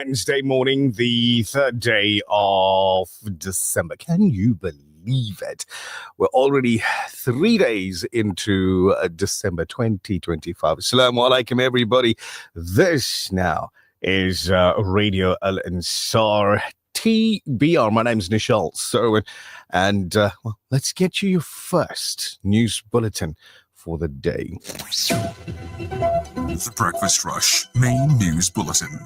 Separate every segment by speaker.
Speaker 1: Wednesday morning, the third day of December. Can you believe it? We're already 3 days into December 2025. Assalamu alaikum, everybody. This now is Radio Al Ansar TBR. My name's Nishal Serwin, and let's get you your first news bulletin for the day.
Speaker 2: The Breakfast Rush Main News Bulletin.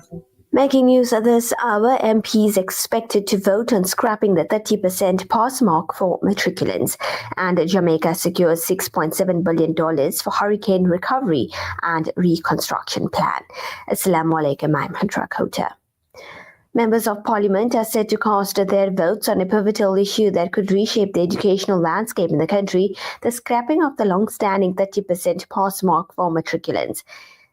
Speaker 3: Making news at this hour, MPs expected to vote on scrapping the 30% pass mark for matriculants, and Jamaica secures $6.7 billion for hurricane recovery and reconstruction plan. Assalamu alaikum, I'm Handra Kota. Members of Parliament are set to cast their votes on a pivotal issue that could reshape the educational landscape in the country, the scrapping of the long-standing 30% pass mark for matriculants.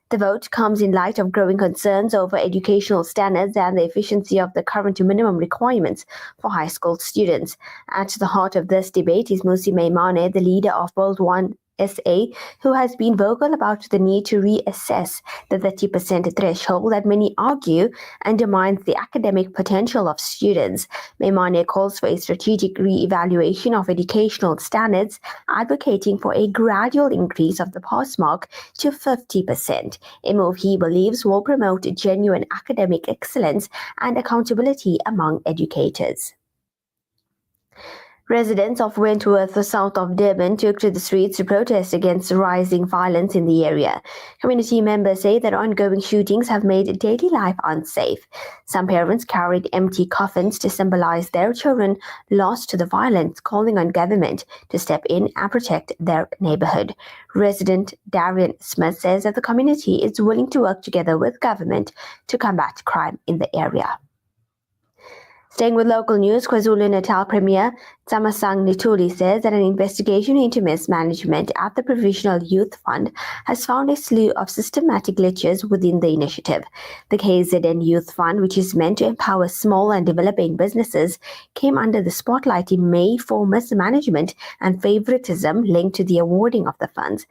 Speaker 3: The vote comes in light of growing concerns over educational standards and the efficiency of the current minimum requirements for high school students. At the heart of this debate is Musi Maimane, the leader of World One SA, who has been vocal about the need to reassess the 30% threshold that many argue undermines the academic potential of students. Maimane calls for a strategic re-evaluation of educational standards, advocating for a gradual increase of the pass mark to 50%, a move he believes will promote genuine academic excellence and accountability among educators. Residents of Wentworth, south of Durban, took to the streets to protest against rising violence in the area. Community members say that ongoing shootings have made daily life unsafe. Some parents carried empty coffins to symbolize their children lost to the violence, calling on government to step in and protect their neighborhood. Resident Darian Smith says that the community is willing to work together with government to combat crime in the area. Staying with local news, KwaZulu-Natal Premier Tsamasang Ntuli says that an investigation into mismanagement at the Provisional Youth Fund has found a slew of systematic glitches within the initiative. The KZN Youth Fund, which is meant to empower small and developing businesses, came under the spotlight in May for mismanagement and favoritism linked to the awarding of the funds.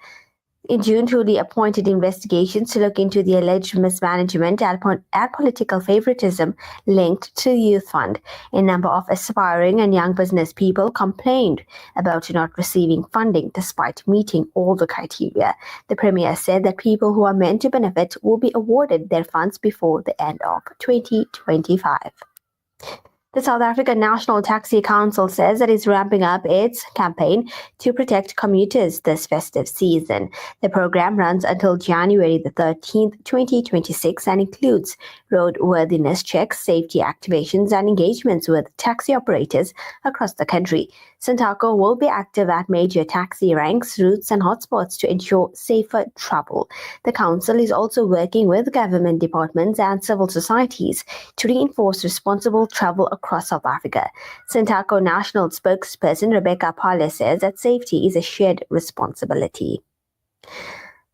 Speaker 3: In June, Truly appointed investigations to look into the alleged mismanagement and political favoritism linked to the Youth Fund. A number of aspiring and young business people complained about not receiving funding despite meeting all the criteria. The Premier said that people who are meant to benefit will be awarded their funds before the end of 2025. The South African National Taxi Council says that it's ramping up its campaign to protect commuters this festive season. The program runs until January the 13th, 2026, and includes roadworthiness checks, safety activations, and engagements with taxi operators across the country. Santaco will be active at major taxi ranks, routes, and hotspots to ensure safer travel. The council is also working with government departments and civil societies to reinforce responsible travel across South Africa. Santaco National spokesperson Rebecca Pale says that safety is a shared responsibility.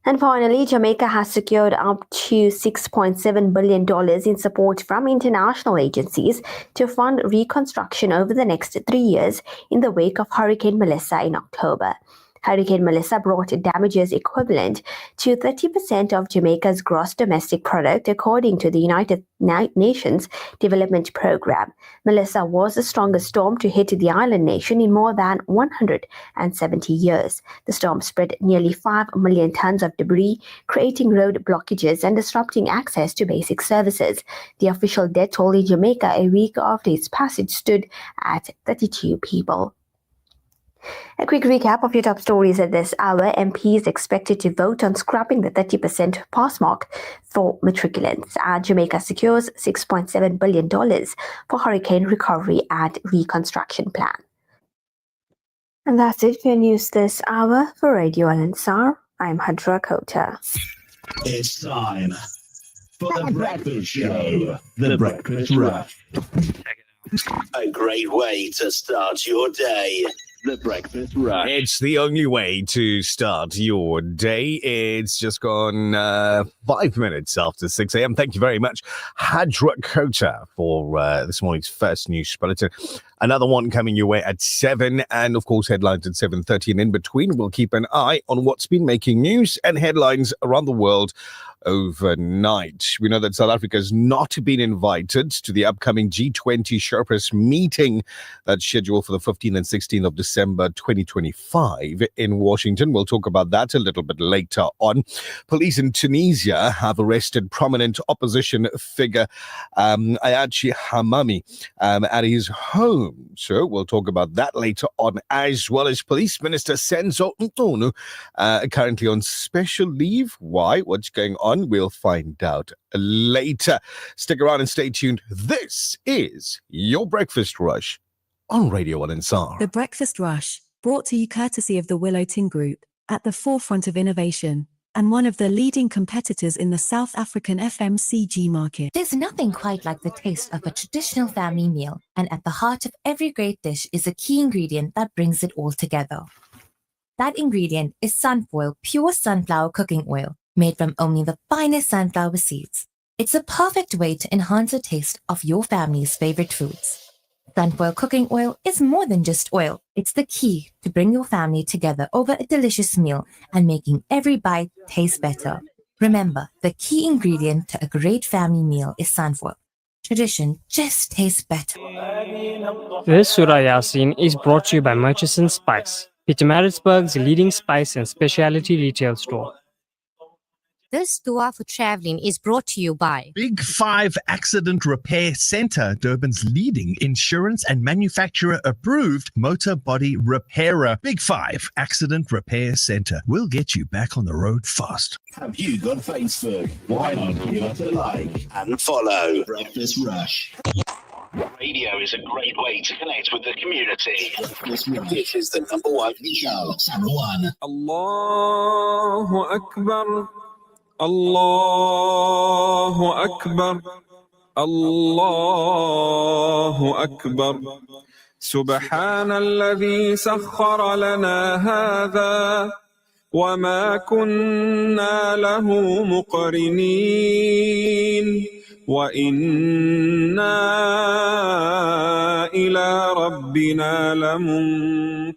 Speaker 3: And finally, Jamaica has secured up to $6.7 billion in support from international agencies to fund reconstruction over the next 3 years in the wake of Hurricane Melissa in October. Hurricane Melissa brought damages equivalent to 30% of Jamaica's gross domestic product, according to the United Nations Development Programme. Melissa was the strongest storm to hit the island nation in more than 170 years. The storm spread nearly 5 million tons of debris, creating road blockages and disrupting access to basic services. The official death toll in Jamaica a week after its passage stood at 32 people. A quick recap of your top stories at this hour. MPs expected to vote on scrapping the 30% pass mark for matriculants. And Jamaica secures $6.7 billion for hurricane recovery and reconstruction plan. And that's it for news this hour. For Radio Al Ansar, I'm Hadra Kota.
Speaker 4: It's time for the breakfast show. The Breakfast Rush. A great way to start your day. The Breakfast Rush.
Speaker 1: It's the only way to start your day. It's just gone 5 minutes after 6 a.m. Thank you very much, Hadra Kota, for this morning's first news bulletin. Another one coming your way at 7, and of course headlines at 7:30. And in between, we'll keep an eye on what's been making news and headlines around the world overnight. We know that South Africa has not been invited to the upcoming G20 Sherpas meeting that's scheduled for the 15th and 16th of December 2025 in Washington. We'll talk about that a little bit later on. Police in Tunisia have arrested prominent opposition figure Ayachi Hamami at his home. So we'll talk about that later on, as well as Police Minister Senzo Ntonu currently on special leave. Why? What's going on? We'll find out later. Stick around and stay tuned. This is your Breakfast Rush on Radio 1 and SAR.
Speaker 5: The Breakfast Rush, brought to you courtesy of the Willow Tin Group, at the forefront of innovation, and one of the leading competitors in the South African FMCG market.
Speaker 6: There's nothing quite like the taste of a traditional family meal, and at the heart of every great dish is a key ingredient that brings it all together. That ingredient is Sunfoil Pure Sunflower Cooking Oil, made from only the finest sunflower seeds. It's a perfect way to enhance the taste of your family's favorite foods. Sunfoil Cooking Oil is more than just oil. It's the key to bring your family together over a delicious meal and making every bite taste better. Remember, the key ingredient to a great family meal is sunfoil. Tradition just tastes better.
Speaker 7: This Surah Yasin is brought to you by Murchison Spice, Pietermaritzburg's leading spice and specialty retail store.
Speaker 8: This dua for traveling is brought to you by
Speaker 9: Big 5 Accident Repair Centre, Durban's leading insurance and manufacturer approved motor body repairer. Big 5 Accident Repair Centre. We'll get you back on the road fast.
Speaker 4: Have you got Facebook? Why not give us a like and follow Breakfast Rush? Radio is a great way to connect with the community. This is the number one show. Channel 1.
Speaker 10: Allahu Akbar. Allahu Akbar. Allahu Akbar. سبحان الذي سخر لنا هذا وما كنا له مقرنين وإنا إلى ربنا لمنقلبون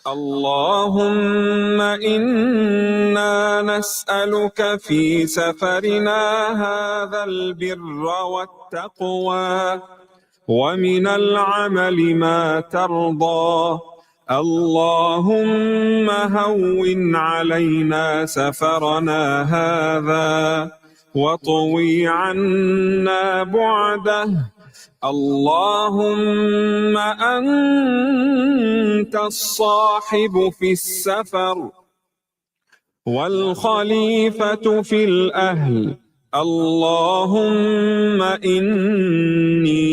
Speaker 10: اللهم إنا نسألك في سفرنا هذا البر والتقوى ومن العمل ما ترضى اللهم هون علينا سفرنا هذا واطوي عنا بعده اللهم أنت الصاحب في السفر والخليفة في الأهل اللهم إني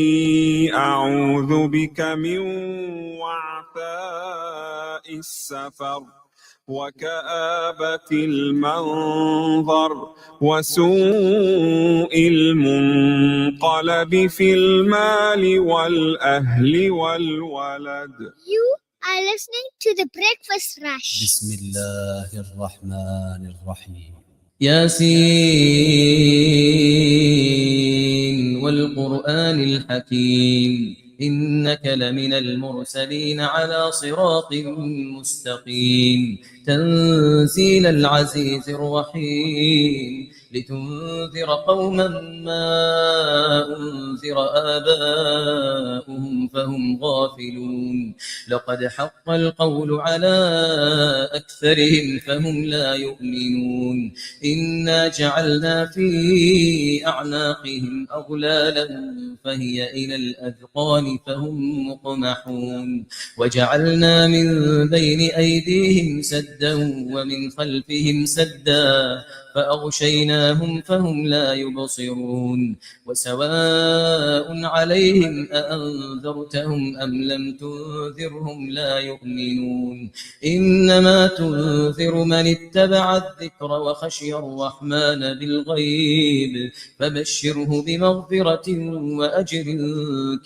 Speaker 10: أعوذ بك من وعثاء السفر وكآبة المنظر وسوء المنقلب في المال والأهل والولد.
Speaker 11: You are listening to the Breakfast Rush.
Speaker 12: بسم الله الرحمن الرحيم ياسين والقرآن الحكيم إنك لمن المرسلين على صراط مستقيم تنزيل العزيز الرحيم لتنذر قوما ما أنذر آباؤهم فهم غافلون لقد حق القول على أكثرهم فهم لا يؤمنون إنا جعلنا في أعناقهم أغلالا فهي إلى الأذقان فهم مقمحون وجعلنا من بين أيديهم سدا ومن خلفهم سدا فأغشيناهم فهم لا يبصرون وسواء عليهم أأنذرتهم أم لم تنذرهم لا يؤمنون إنما تنذر من اتبع الذكر وخشي الرحمن بالغيب فبشره بمغفرة وأجر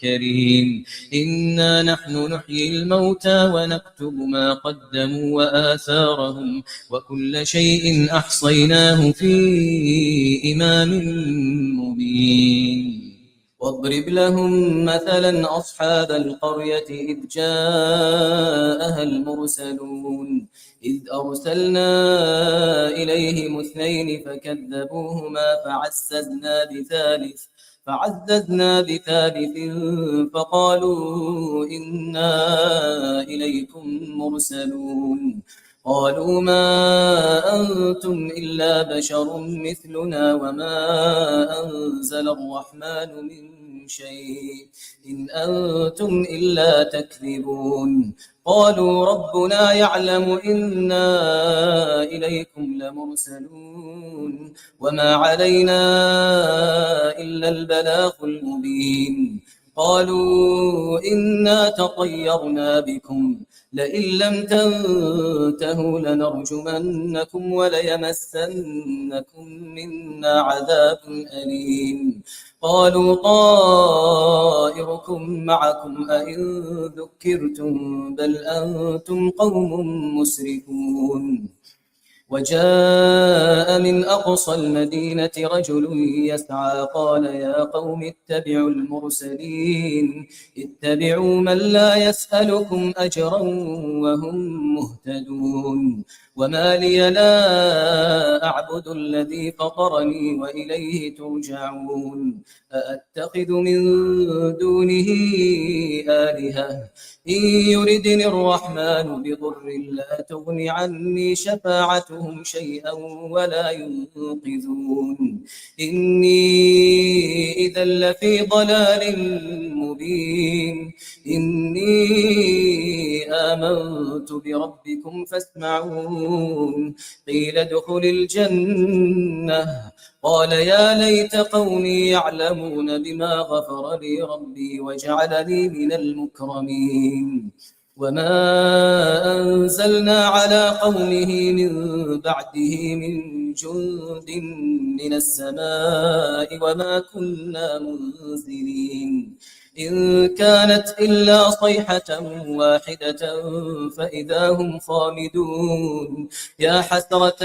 Speaker 12: كريم إنا نحن نحيي الموتى ونكتب ما قدموا وآثارهم وكل شيء أحصيناه في إمام مبين واضرب لهم مثلا أصحاب القرية إذ جاءها المرسلون إذ أرسلنا إليهم اثنين فكذبوهما فعززنا بثالث فقالوا إنا إليكم مرسلون قالوا ما أنتم إلا بشر مثلنا وما أنزل الرحمن من شيء إن أنتم إلا تكذبون قالوا ربنا يعلم إنا إليكم لمرسلون وما علينا إلا البلاغ المبين قالوا إنا تطيرنا بكم لئن لم تنتهوا لنرجمنكم وليمسنكم منا عذاب أليم قالوا طائركم معكم أئن ذكرتم بل أنتم قوم مسرفون وجاء من أقصى المدينة رجل يسعى قال يا قوم اتبعوا المرسلين اتبعوا من لا يسألكم أجرا وهم مهتدون وما لي لا أعبد الذي فطرني وإليه ترجعون أأتخذ من دونه آلهة إن يردني الرحمن بضر لا تغن عني شفاعتهم شيئا ولا ينقذون إني إذا لفي ضلال مبين إني آمنت بربكم فاسمعون قيل ادخل الجنة قال يا ليت قومي يعلمون بما غفر لي ربي وجعلني من المكرمين وما أنزلنا على قومه من بعده من جند من السماء وما كنا منزلين إن كانت إلا صيحة واحدة فإذا هم خامدون يا حسرة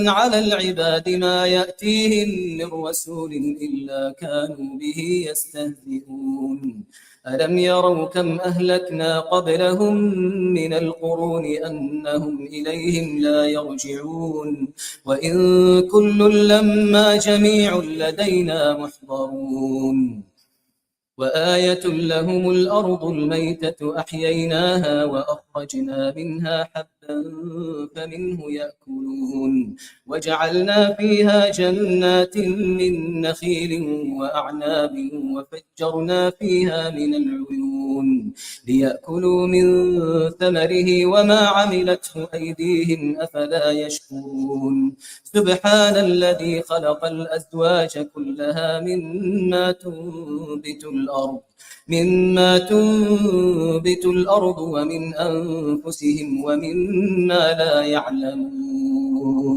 Speaker 12: على العباد ما يأتيهم من رسول إلا كانوا به يستهزئون ألم يروا كم أهلكنا قبلهم من القرون أنهم إليهم لا يرجعون وإن كل لما جميع لدينا محضرون وآية لهم الأرض الميتة أحييناها وأخرجنا منها حبا فمنه يأكلون وجعلنا فيها جنات من نخيل وأعناب وفجرنا فيها من العيون ليأكلوا من ثمره وما عملته أيديهم أفلا يشكرون سبحان الذي خلق الأزواج كلها مما تنبت الأرض ومن أنفسهم ومما لا يعلمون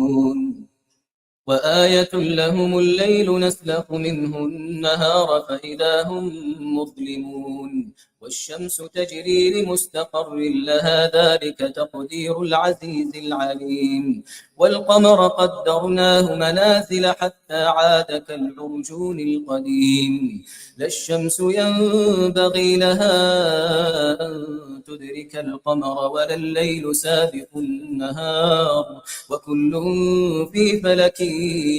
Speaker 12: وآية لهم الليل نسلخ منه النهار فإذا هم مظلمون والشمس تجري لمستقر لها ذلك تقدير العزيز العليم والقمر قدرناه منازل حتى عاد كالعرجون القديم لا الشمس ينبغي لها أن تدرك القمر ولا الليل سابق النهار وكل في فلك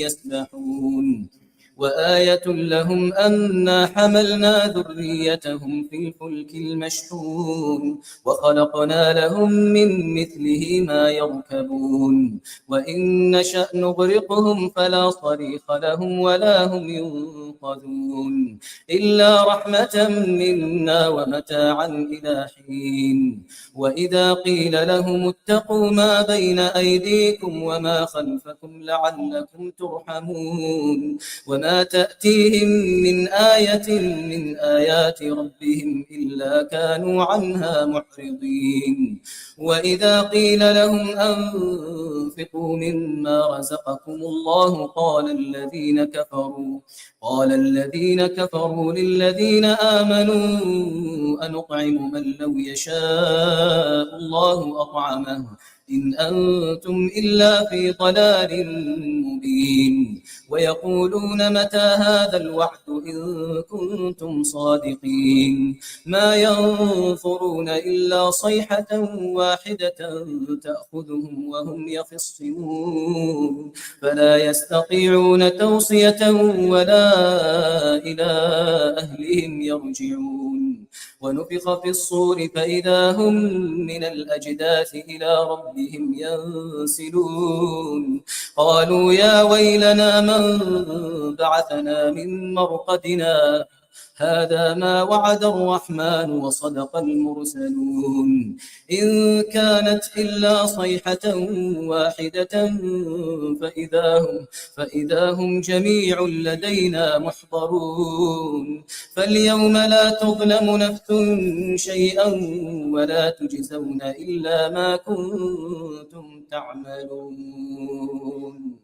Speaker 12: يسبحون وآية لهم أنا حملنا ذريتهم في الفلك المشحون وخلقنا لهم من مثله ما يركبون وإن نشأ نغرقهم فلا صريخ لهم ولا هم ينقذون إلا رحمة منا ومتاعا إلى حين وإذا قيل لهم اتقوا ما بين أيديكم وما خلفكم لعلكم ترحمون وما تأتيهم من آية من آيات ربهم إلا كانوا عنها معرضين وإذا قيل لهم أنفقوا مما رزقكم الله قال الذين كفروا للذين آمنوا أنطعم من لو يشاء الله أطعمه إن أنتم إلا في ضلال مبين ويقولون متى هذا الوعد إن كنتم صادقين ما ينظرون إلا صيحة واحدة تأخذهم وهم يخصمون فلا يستطيعون توصية ولا إلى أهلهم يرجعون ونفخ في الصور فإذا هم من الأجداث إلى ربهم ينسلون قالوا يا ويلنا من بعثنا من مرقدنا هذا ما وعد الرحمن وصدق المرسلون إن كانت إلا صيحة واحدة فإذا هم جميع لدينا محضرون فاليوم لا تظلم نفس شيئا ولا تجزون إلا ما كنتم تعملون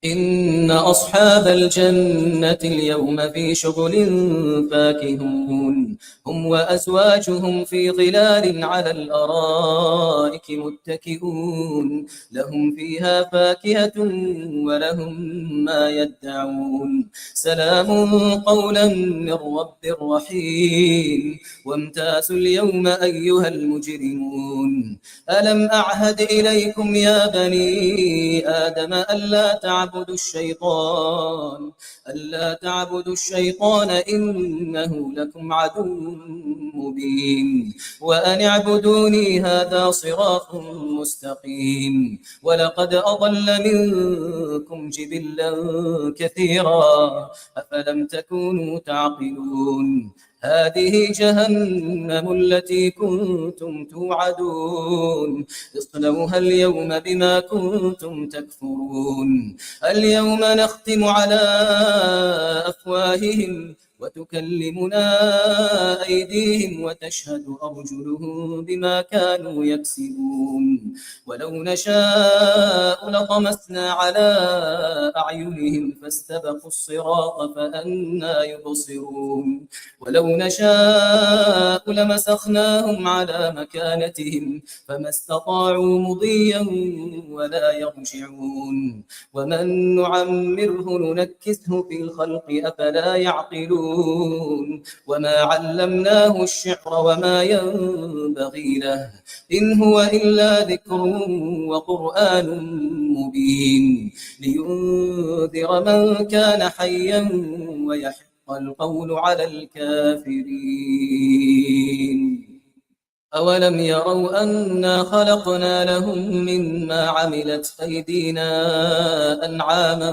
Speaker 12: إن أصحاب الجنة اليوم في شغل فاكهون هم وأزواجهم في ظلال على الأرائك متكئون لهم فيها فاكهة ولهم ما يدعون سلام قولا من رب رحيم وامتازوا اليوم أيها المجرمون ألم أعهد إليكم يا بني آدم ألا تعبدوا الشيطان إنه لكم عدو مبين وأن اعبدوني هذا صراط مستقيم ولقد أضل منكم جبلا كثيرا أفلم تكونوا تعقلون هذه جهنم التي كنتم توعدون اصلوها اليوم بما كنتم تكفرون اليوم نختم على أفواههم وتكلمنا أيديهم وتشهد أرجلهم بما كانوا يكسبون ولو نشاء لطمسنا على أعينهم فاستبقوا الصراط فأنى يبصرون ولو نشاء لمسخناهم على مكانتهم فما استطاعوا مضيا ولا يرجعون ومن نعمره ننكسه في الخلق أفلا يعقلون وما علمناه الشعر وما ينبغي له إن هو إلا ذكر وقرآن مبين لينذر من كان حيا ويحق القول على الكافرين أولم يروا أنا خلقنا لهم مما عملت أيدينا أنعاما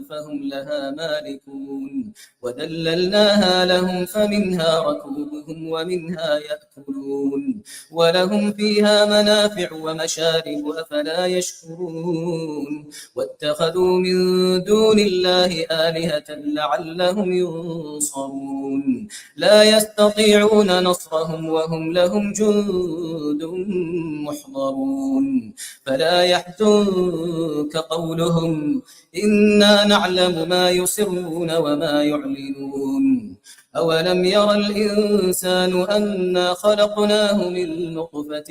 Speaker 12: فهم لها مالكون وذللناها لهم فمنها ركوبهم ومنها يأكلون ولهم فيها منافع ومشارب أفلا يشكرون واتخذوا من دون الله آلهة لعلهم ينصرون لا يستطيعون نصرهم وهم لهم جند محضرون فلا يحزنك قولهم إنا نعلم ما يسرون وما يعلنون أولم ير الإنسان أنا خلقناه من نطفة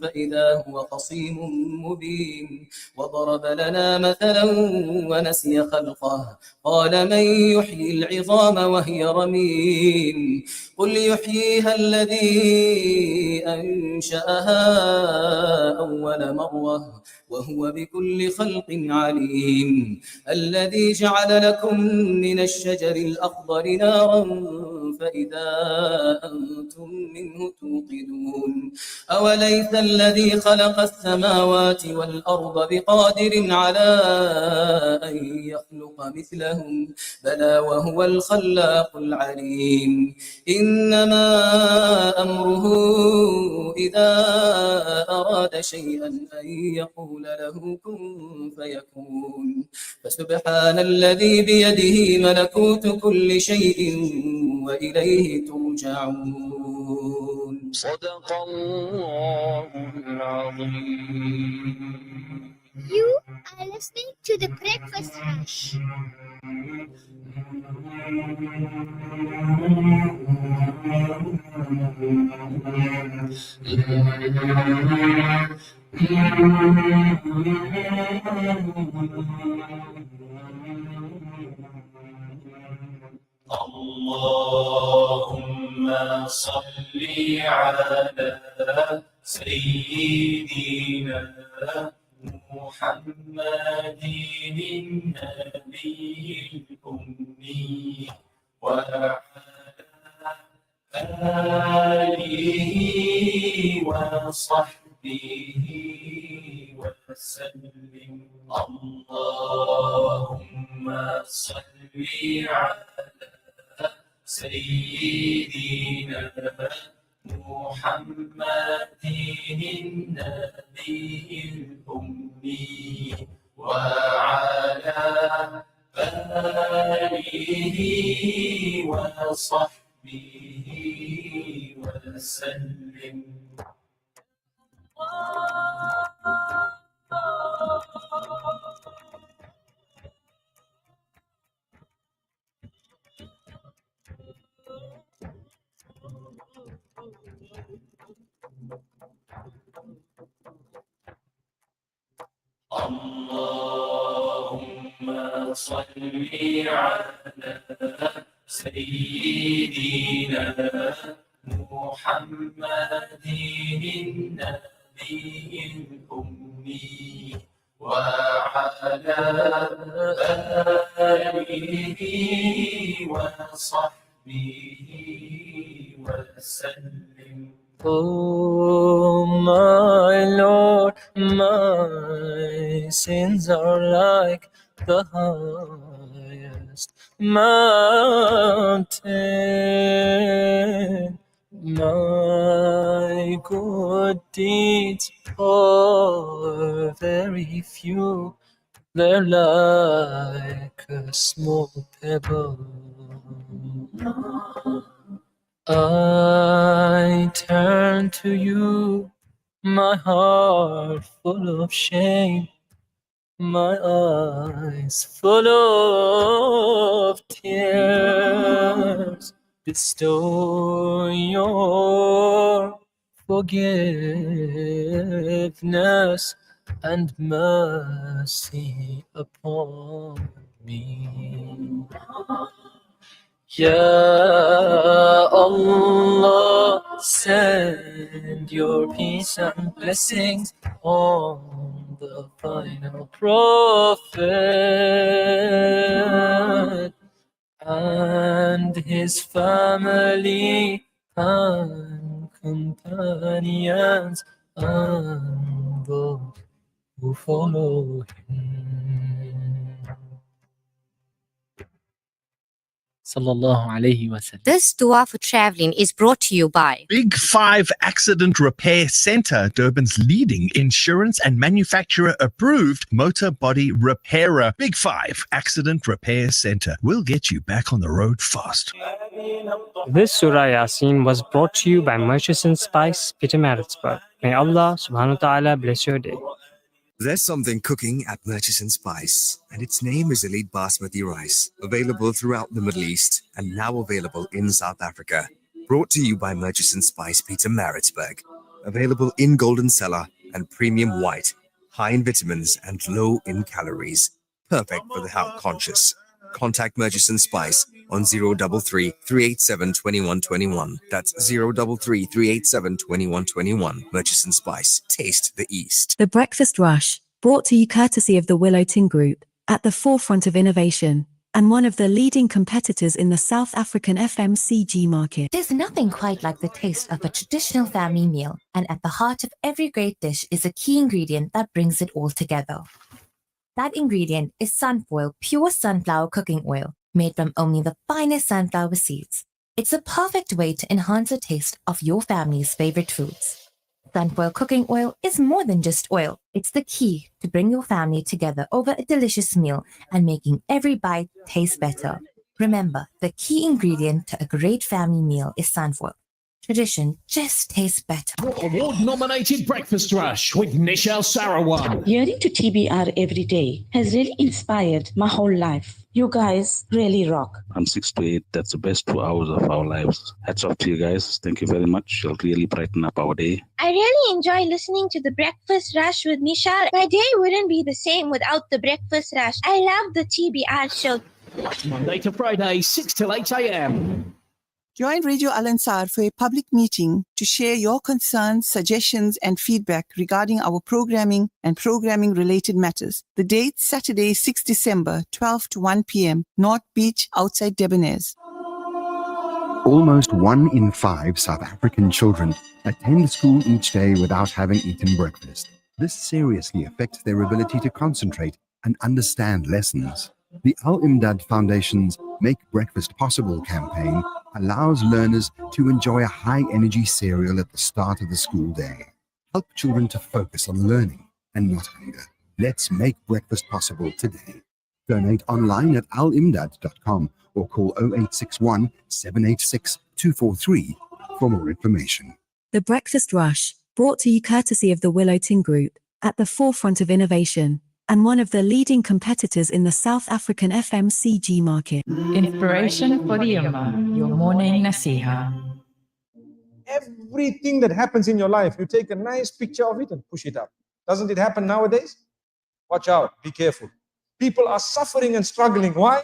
Speaker 12: فإذا هو خصيم مبين وضرب لنا مثلا ونسي خلقه قال من يحيي العظام وهي رميم قل يحييها الذي أنشأها أول مرة وهو بكل خلق عليم الذي جعل لكم من الشجر الأخضر نارا فإذا أنتم منه توقدون أوليس الذي خلق السماوات والأرض بقادر على أن يخلق مثلهم بلى وهو الخلاق العليم إنما أمره إذا أراد شيئا أن يقول له كن فيكون فسبحان الذي بيده ملكوت كل شيء وإليه ترجعون
Speaker 13: صدق الله العظيم.
Speaker 11: You are listening to the Breakfast Rush.
Speaker 4: اللهم صل على سيدنا محمد النبي الأمي وعلى آله وصحبه وسلم. اللهم صل على سيدنا محمد النبي الأمي وعلى آله وصحبه وسلم. اللهم صل على سيدنا محمد النبي الأمي وعلى آله وصحبه وسلم.
Speaker 14: Oh my Lord, my sins are like the highest mountain. My good deeds are very few, they're like a small pebble. I turn to you, my heart full of shame, my eyes full of tears. Bestow your forgiveness and mercy upon me. Ya Allah, send your peace and blessings on the final prophet and his family and companions and those who follow him. Sallallahu alayhi wa sallam.
Speaker 8: This dua for traveling is brought to you by
Speaker 9: Big Five Accident Repair Center, Durban's leading insurance and manufacturer approved motor body repairer. Big Five Accident Repair Center will get you back on the road fast.
Speaker 7: This Surah Yasin was brought to you by Merchants and Spice, Peter Maritzburg. May Allah subhanahu wa ta'ala bless your day.
Speaker 15: There's something cooking at Murchison Spice, and its name is Elite Basmati Rice, available throughout the Middle East and now available in South Africa. Brought to you by Murchison Spice, Pietermaritzburg. Available in Golden Cellar and Premium White, high in vitamins and low in calories. Perfect for the health conscious. Contact Murchison Spice on 033 387 2121. That's 033 387 2121. Murchison Spice. Taste the East.
Speaker 5: The Breakfast Rush, brought to you courtesy of the Willow Tin Group, at the forefront of innovation, and one of the leading competitors in the South African FMCG market.
Speaker 6: There's nothing quite like the taste of a traditional family meal, and at the heart of every great dish is a key ingredient that brings it all together. That ingredient is Sunfoil pure sunflower cooking oil, made from only the finest sunflower seeds. It's a perfect way to enhance the taste of your family's favorite foods. Sunfoil cooking oil is more than just oil. It's the key to bring your family together over a delicious meal and making every bite taste better. Remember, the key ingredient to a great family meal is sunfoil. Tradition just tastes better.
Speaker 16: Award-nominated Breakfast Rush with Nishal Sarawat.
Speaker 17: Hearing to TBR every day has really inspired my whole life. You guys really rock.
Speaker 18: From 6 to 8, that's the best 2 hours of our lives. Hats off to you guys. Thank you very much. You'll really brighten up our day.
Speaker 11: I really enjoy listening to the Breakfast Rush with Nishal. My day wouldn't be the same without the Breakfast Rush. I love the TBR show.
Speaker 16: Monday to Friday, 6 till 8 a.m.
Speaker 19: Join Radio Al Ansar for a public meeting to share your concerns, suggestions, and feedback regarding our programming and programming-related matters. The date, Saturday, 6 December, 12 to 1 p.m., North Beach, outside Debonair.
Speaker 20: Almost 1 in 5 South African children attend school each day without having eaten breakfast. This seriously affects their ability to concentrate and understand lessons. The Al-Imdad Foundation's Make Breakfast Possible campaign allows learners to enjoy a high-energy cereal at the start of the school day. Help children to focus on learning and not hunger. Let's make breakfast possible today. Donate online at alimdad.com or call 0861 786 243 for more information.
Speaker 5: The Breakfast Rush, brought to you courtesy of the Willow Tin Group, at the forefront of innovation, and one of the leading competitors in the South African FMCG market.
Speaker 21: Inspiration for the Ummah, your morning nasiha.
Speaker 22: Everything that happens in your life, you take a nice picture of it and push it up. Doesn't it happen nowadays? Watch out, be careful. People are suffering and struggling. Why?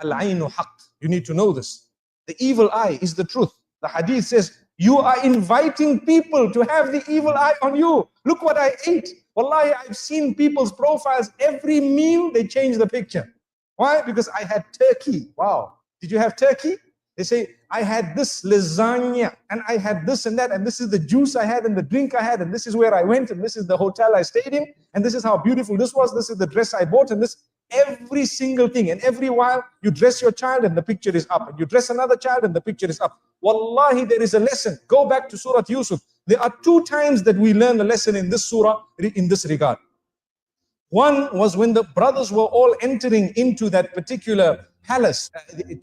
Speaker 22: Al-ainu haqq. You need to know this. The evil eye is the truth. The hadith says, you are inviting people to have the evil eye on you. Look what I ate. Wallahi, I've seen people's profiles. Every meal, they change the picture. Why? Because I had turkey. Wow. Did you have turkey? They say, I had this lasagna, and I had this and that, and this is the juice I had, and the drink I had, and this is where I went, and this is the hotel I stayed in, and this is how beautiful this was, this is the dress I bought, and this, every single thing. And every while, you dress your child, and the picture is up, and you dress another child, and the picture is up. Wallahi, there is a lesson. Go back to Surah Yusuf. There are 2 times that we learn a lesson in this surah, in this regard. One was when the brothers were all entering into that particular palace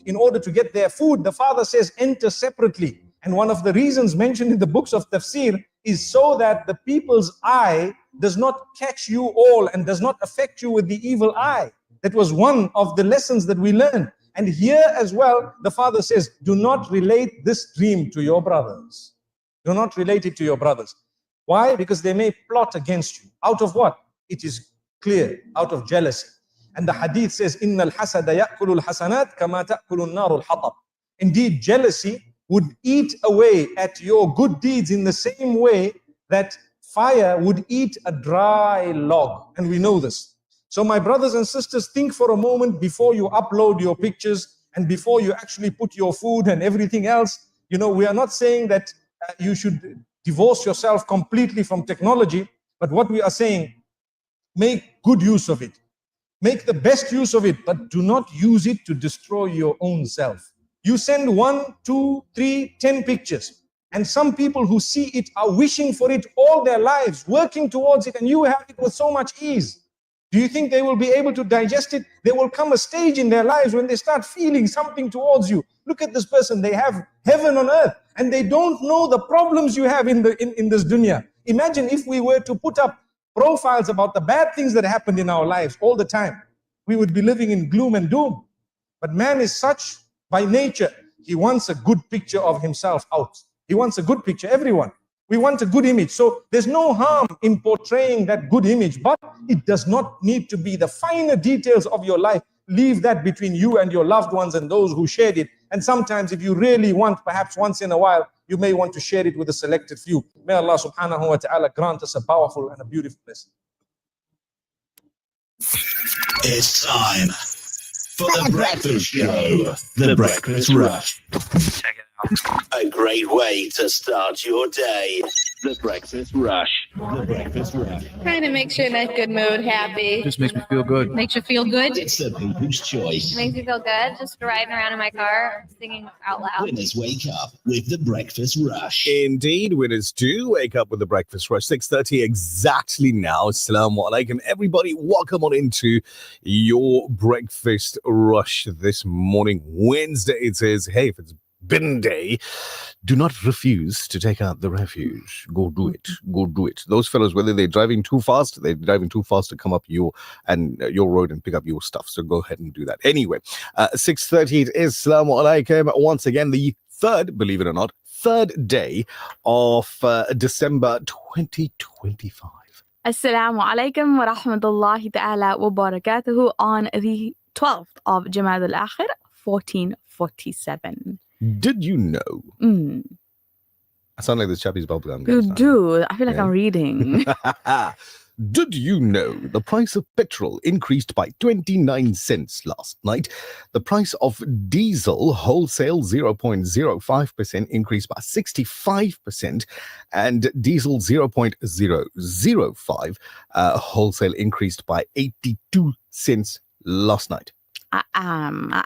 Speaker 22: in order to get their food. The father says, enter separately. And one of the reasons mentioned in the books of tafsir is so that the people's eye does not catch you all and does not affect you with the evil eye. That was one of the lessons that we learned. And here as well, the father says, do not relate this dream to your brothers. Do not relate it to your brothers. Why? Because they may plot against you. Out of what? It is clear, out of jealousy. And the hadith says, إِنَّ الْحَسَدَ يَأْكُلُ الْحَسَنَاتِ كَمَا تَأْكُلُ النَّارُ الْحَطَبِ. Indeed, jealousy would eat away at your good deeds in the same way that fire would eat a dry log. And we know this. So my brothers and sisters, think for a moment before you upload your pictures and before you actually put your food and everything else. You know, we are not saying that you should divorce yourself completely from technology, but what we are saying, make good use of it. Make the best use of it, but do not use it to destroy your own self. You send 1, 2, 3, 10 pictures, and some people who see it are wishing for it all their lives, working towards it, and you have it with so much ease. Do you think they will be able to digest it? There will come a stage in their lives when they start feeling something towards you. Look at this person, they have heaven on earth, and they don't know the problems you have in this dunya. Imagine if we were to put up profiles about the bad things that happened in our lives all the time, we would be living in gloom and doom. But man is such by nature. He wants a good picture of himself out. He wants a good picture, everyone. We want a good image. So there's no harm in portraying that good image, but it does not need to be the finer details of your life. Leave that between you and your loved ones and those who shared it. And sometimes if you really want, perhaps once in a while, you may want to share it with a selected few. May Allah subhanahu wa ta'ala grant us a powerful and a beautiful blessing.
Speaker 4: It's time for the breakfast show. The Breakfast Rush. Check it out. A great way to start your day. The Breakfast Rush. The Breakfast Rush.
Speaker 2: Kind of makes you in that good mood, happy.
Speaker 15: Just makes me feel good.
Speaker 2: Makes you feel good.
Speaker 4: It's the people's choice.
Speaker 2: Makes me feel good. Just riding around in my car, singing out loud.
Speaker 4: Winners wake up with the Breakfast Rush.
Speaker 1: Indeed, winners do wake up with the Breakfast Rush. 6:30 exactly now. Assalamu alaikum, everybody. Welcome on into your Breakfast Rush this morning. Wednesday, it says, hey, if it's bin day, do not refuse to take out the refuge. Go do it. Go do it. Those fellows, whether they're driving too fast to come up your road and pick up your stuff. So go ahead and do that. Anyway, 6:30 it is. Assalamu alaikum. Once again, the third, believe it or not, third day of December 2025.
Speaker 3: Assalamu alaikum wa rahmatullahi ta'ala wa barakatuhu on the 12th of Jamad al-Akhir, 1447.
Speaker 1: Did you know? I sound like this chappie's bubblegum.
Speaker 3: You do. I feel like I'm reading.
Speaker 1: Did you know the price of petrol increased by 29 cents last night? The price of diesel wholesale 0.05% increased by 65%, and diesel 0.005 wholesale increased by 82 cents last night.
Speaker 3: I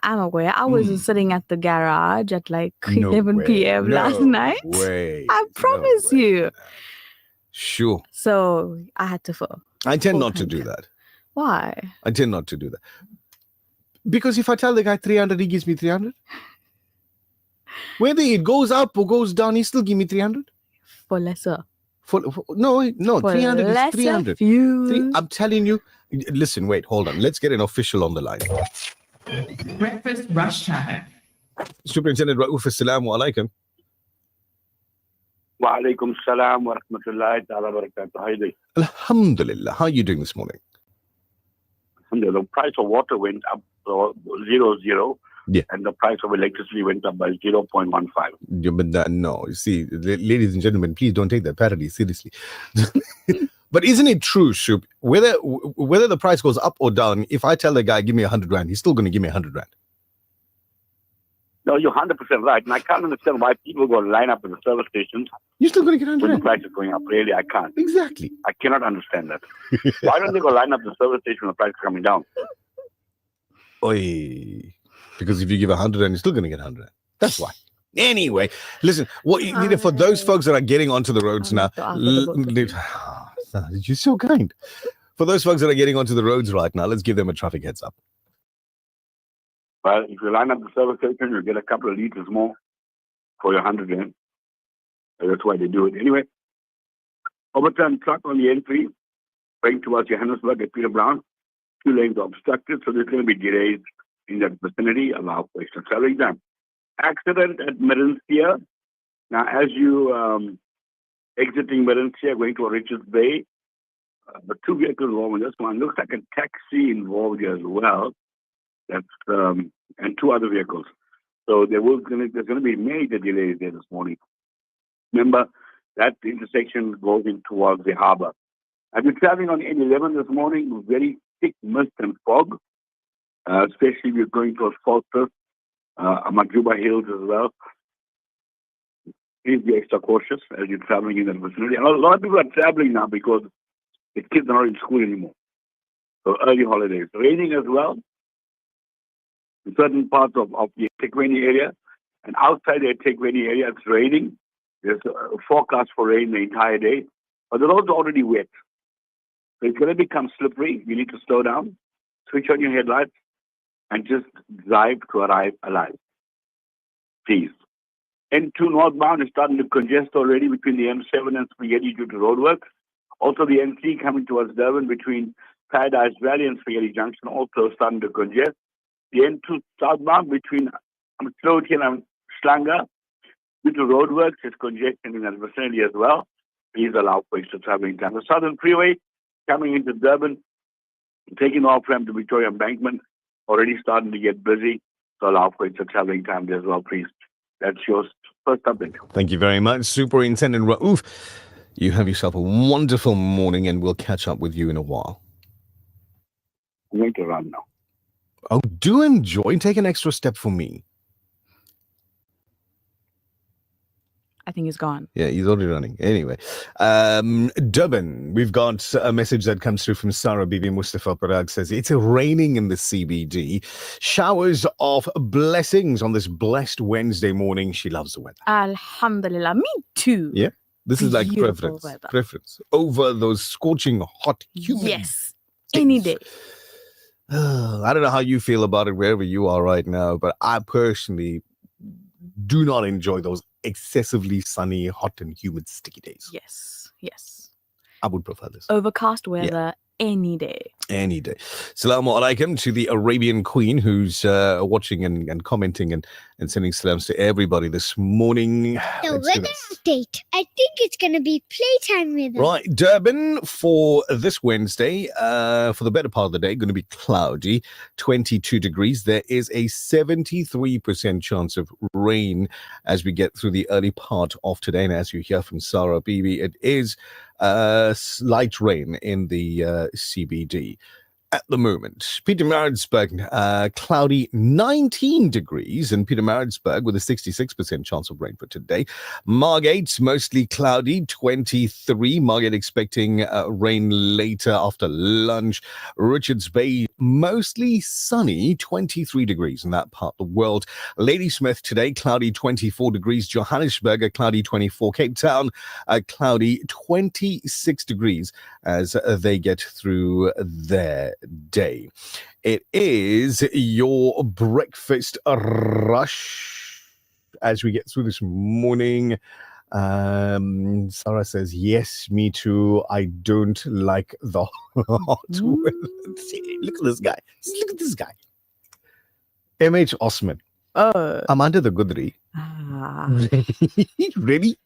Speaker 3: am aware. I was sitting at the garage at like 11 p.m. last night. I promise you.
Speaker 1: Sure.
Speaker 3: So I had to fill.
Speaker 1: I tend not to do that.
Speaker 3: Why?
Speaker 1: I tend not to do that. Because if I tell the guy 300, he gives me 300. Whether it goes up or goes down, he still give me 300.
Speaker 3: For lesser.
Speaker 1: No,
Speaker 3: for
Speaker 1: 300 is 300.
Speaker 3: Few.
Speaker 1: I'm telling you. Listen, wait, hold on. Let's get an official on the line.
Speaker 21: Breakfast rush time.
Speaker 1: Superintendent Rauf, assalamu alaikum.
Speaker 23: Wa alaikum salam wa rahmatullahi ta'ala wa barakatuh. How are you doing?
Speaker 1: Alhamdulillah. How are you doing this morning?
Speaker 23: Alhamdulillah. The price of water went up 0.00.
Speaker 1: Yeah.
Speaker 23: And the price of electricity went up by 0.15.
Speaker 1: Yeah, but no, you see, ladies and gentlemen, please don't take that parody seriously. But isn't it true, Shup? Whether the price goes up or down, if I tell the guy, give me 100 rand, he's still going to give me 100 rand.
Speaker 23: No, you're 100% right. And I can't understand why people go line up at the service stations.
Speaker 1: You're still going to get 100
Speaker 23: when
Speaker 1: rand.
Speaker 23: the price is going up. Really, I can't.
Speaker 1: Exactly.
Speaker 23: I cannot understand that. Why don't they go line up at the service station when the price is coming down?
Speaker 1: Oy. Because if you give 100 rand, you're still going to get 100 rand. That's why. Anyway, listen, what you need for those folks that are getting onto the roads now, you're so kind. For those folks that are getting onto the roads right now, let's give them a traffic heads up.
Speaker 23: Well, if you line up the service station, you'll get a couple of liters more for your 100 rand. That's why they do it. Anyway, overturned truck on the N3 going towards Johannesburg at Peter Brown. 2 lanes are obstructed, so there's going to be delays in that vicinity. Allow for extra traveling time. Accident at Merencia. Now, as you exiting Merencia, going to Richards Bay, the 2 vehicles involved in this one. Looks like a taxi involved here as well. That's and 2 other vehicles. So there's going to be major delays there this morning. Remember, that intersection goes in towards the harbour. I've been traveling on N11 this morning with very thick mist and fog, especially if you're going towards Falster, Majuba Hills as well. Please be extra cautious as you're traveling in that vicinity. And a lot of people are traveling now because the kids are not in school anymore. So early holidays. Raining as well in certain parts of the Tekwini area. And outside the Tekwini area, it's raining. There's a forecast for rain the entire day. But the roads are already wet. So it's going to become slippery. You need to slow down, switch on your headlights, and just drive to arrive alive. Please. N2 northbound is starting to congest already between the M7 and Spaghetti due to roadwork. Also, the NC coming towards Durban between Paradise Valley and Spaghetti Junction, also starting to congest. The N2 southbound between Slotin and Schlanger, due to roadworks, is congestion in that vicinity as well. Please allow for extra traveling time. The Southern Freeway coming into Durban, taking off from the Victoria Embankment, already starting to get busy. So allow for extra traveling time there as well, please. That's your first update.
Speaker 1: Thank you very much, Superintendent Raouf. You have yourself a wonderful morning, and we'll catch up with you in a while.
Speaker 23: I'm going to run now.
Speaker 1: Oh, do enjoy. Take an extra step for me.
Speaker 3: I think he's gone.
Speaker 1: Yeah, he's already running. Anyway, Durban, we've got a message that comes through from Sarah Bibi Mustafa Parag, says it's raining in the CBD. Showers of blessings on this blessed Wednesday morning. She loves the weather.
Speaker 3: Alhamdulillah. Me too.
Speaker 1: Yeah, this is like
Speaker 3: Beautiful weather.
Speaker 1: preference over those scorching hot humid
Speaker 3: Yes. Any day.
Speaker 1: I don't know how you feel about it wherever you are right now, but I personally do not enjoy those excessively sunny, hot and humid, sticky days.
Speaker 3: Yes. Yes.
Speaker 1: I would prefer this.
Speaker 3: Overcast weather any day.
Speaker 1: Any day. Salamu alaikum to the Arabian Queen who's watching and commenting and sending salams to everybody this morning.
Speaker 10: The weather update. I think it's going to be playtime weather.
Speaker 1: Right, Durban for this Wednesday, for the better part of the day, going to be cloudy, 22 degrees. There is a 73% chance of rain as we get through the early part of today. And as you hear from Sarah Bibi, it is slight rain in the CBD. At the moment, Pietermaritzburg, cloudy 19 degrees in Pietermaritzburg with a 66% chance of rain for today. Margate, mostly cloudy, 23. Margate expecting rain later after lunch. Richards Bay, mostly sunny, 23 degrees in that part of the world. Ladysmith today, cloudy 24 degrees. Johannesburg, a cloudy 24. Cape Town, a cloudy 26 degrees as they get through their day. It is your breakfast rush as we get through this morning. Sarah says, yes, me too. I don't like the hot weather. See, look at this guy. Look at this guy. MH Osman. I'm under the Gudri. Ready?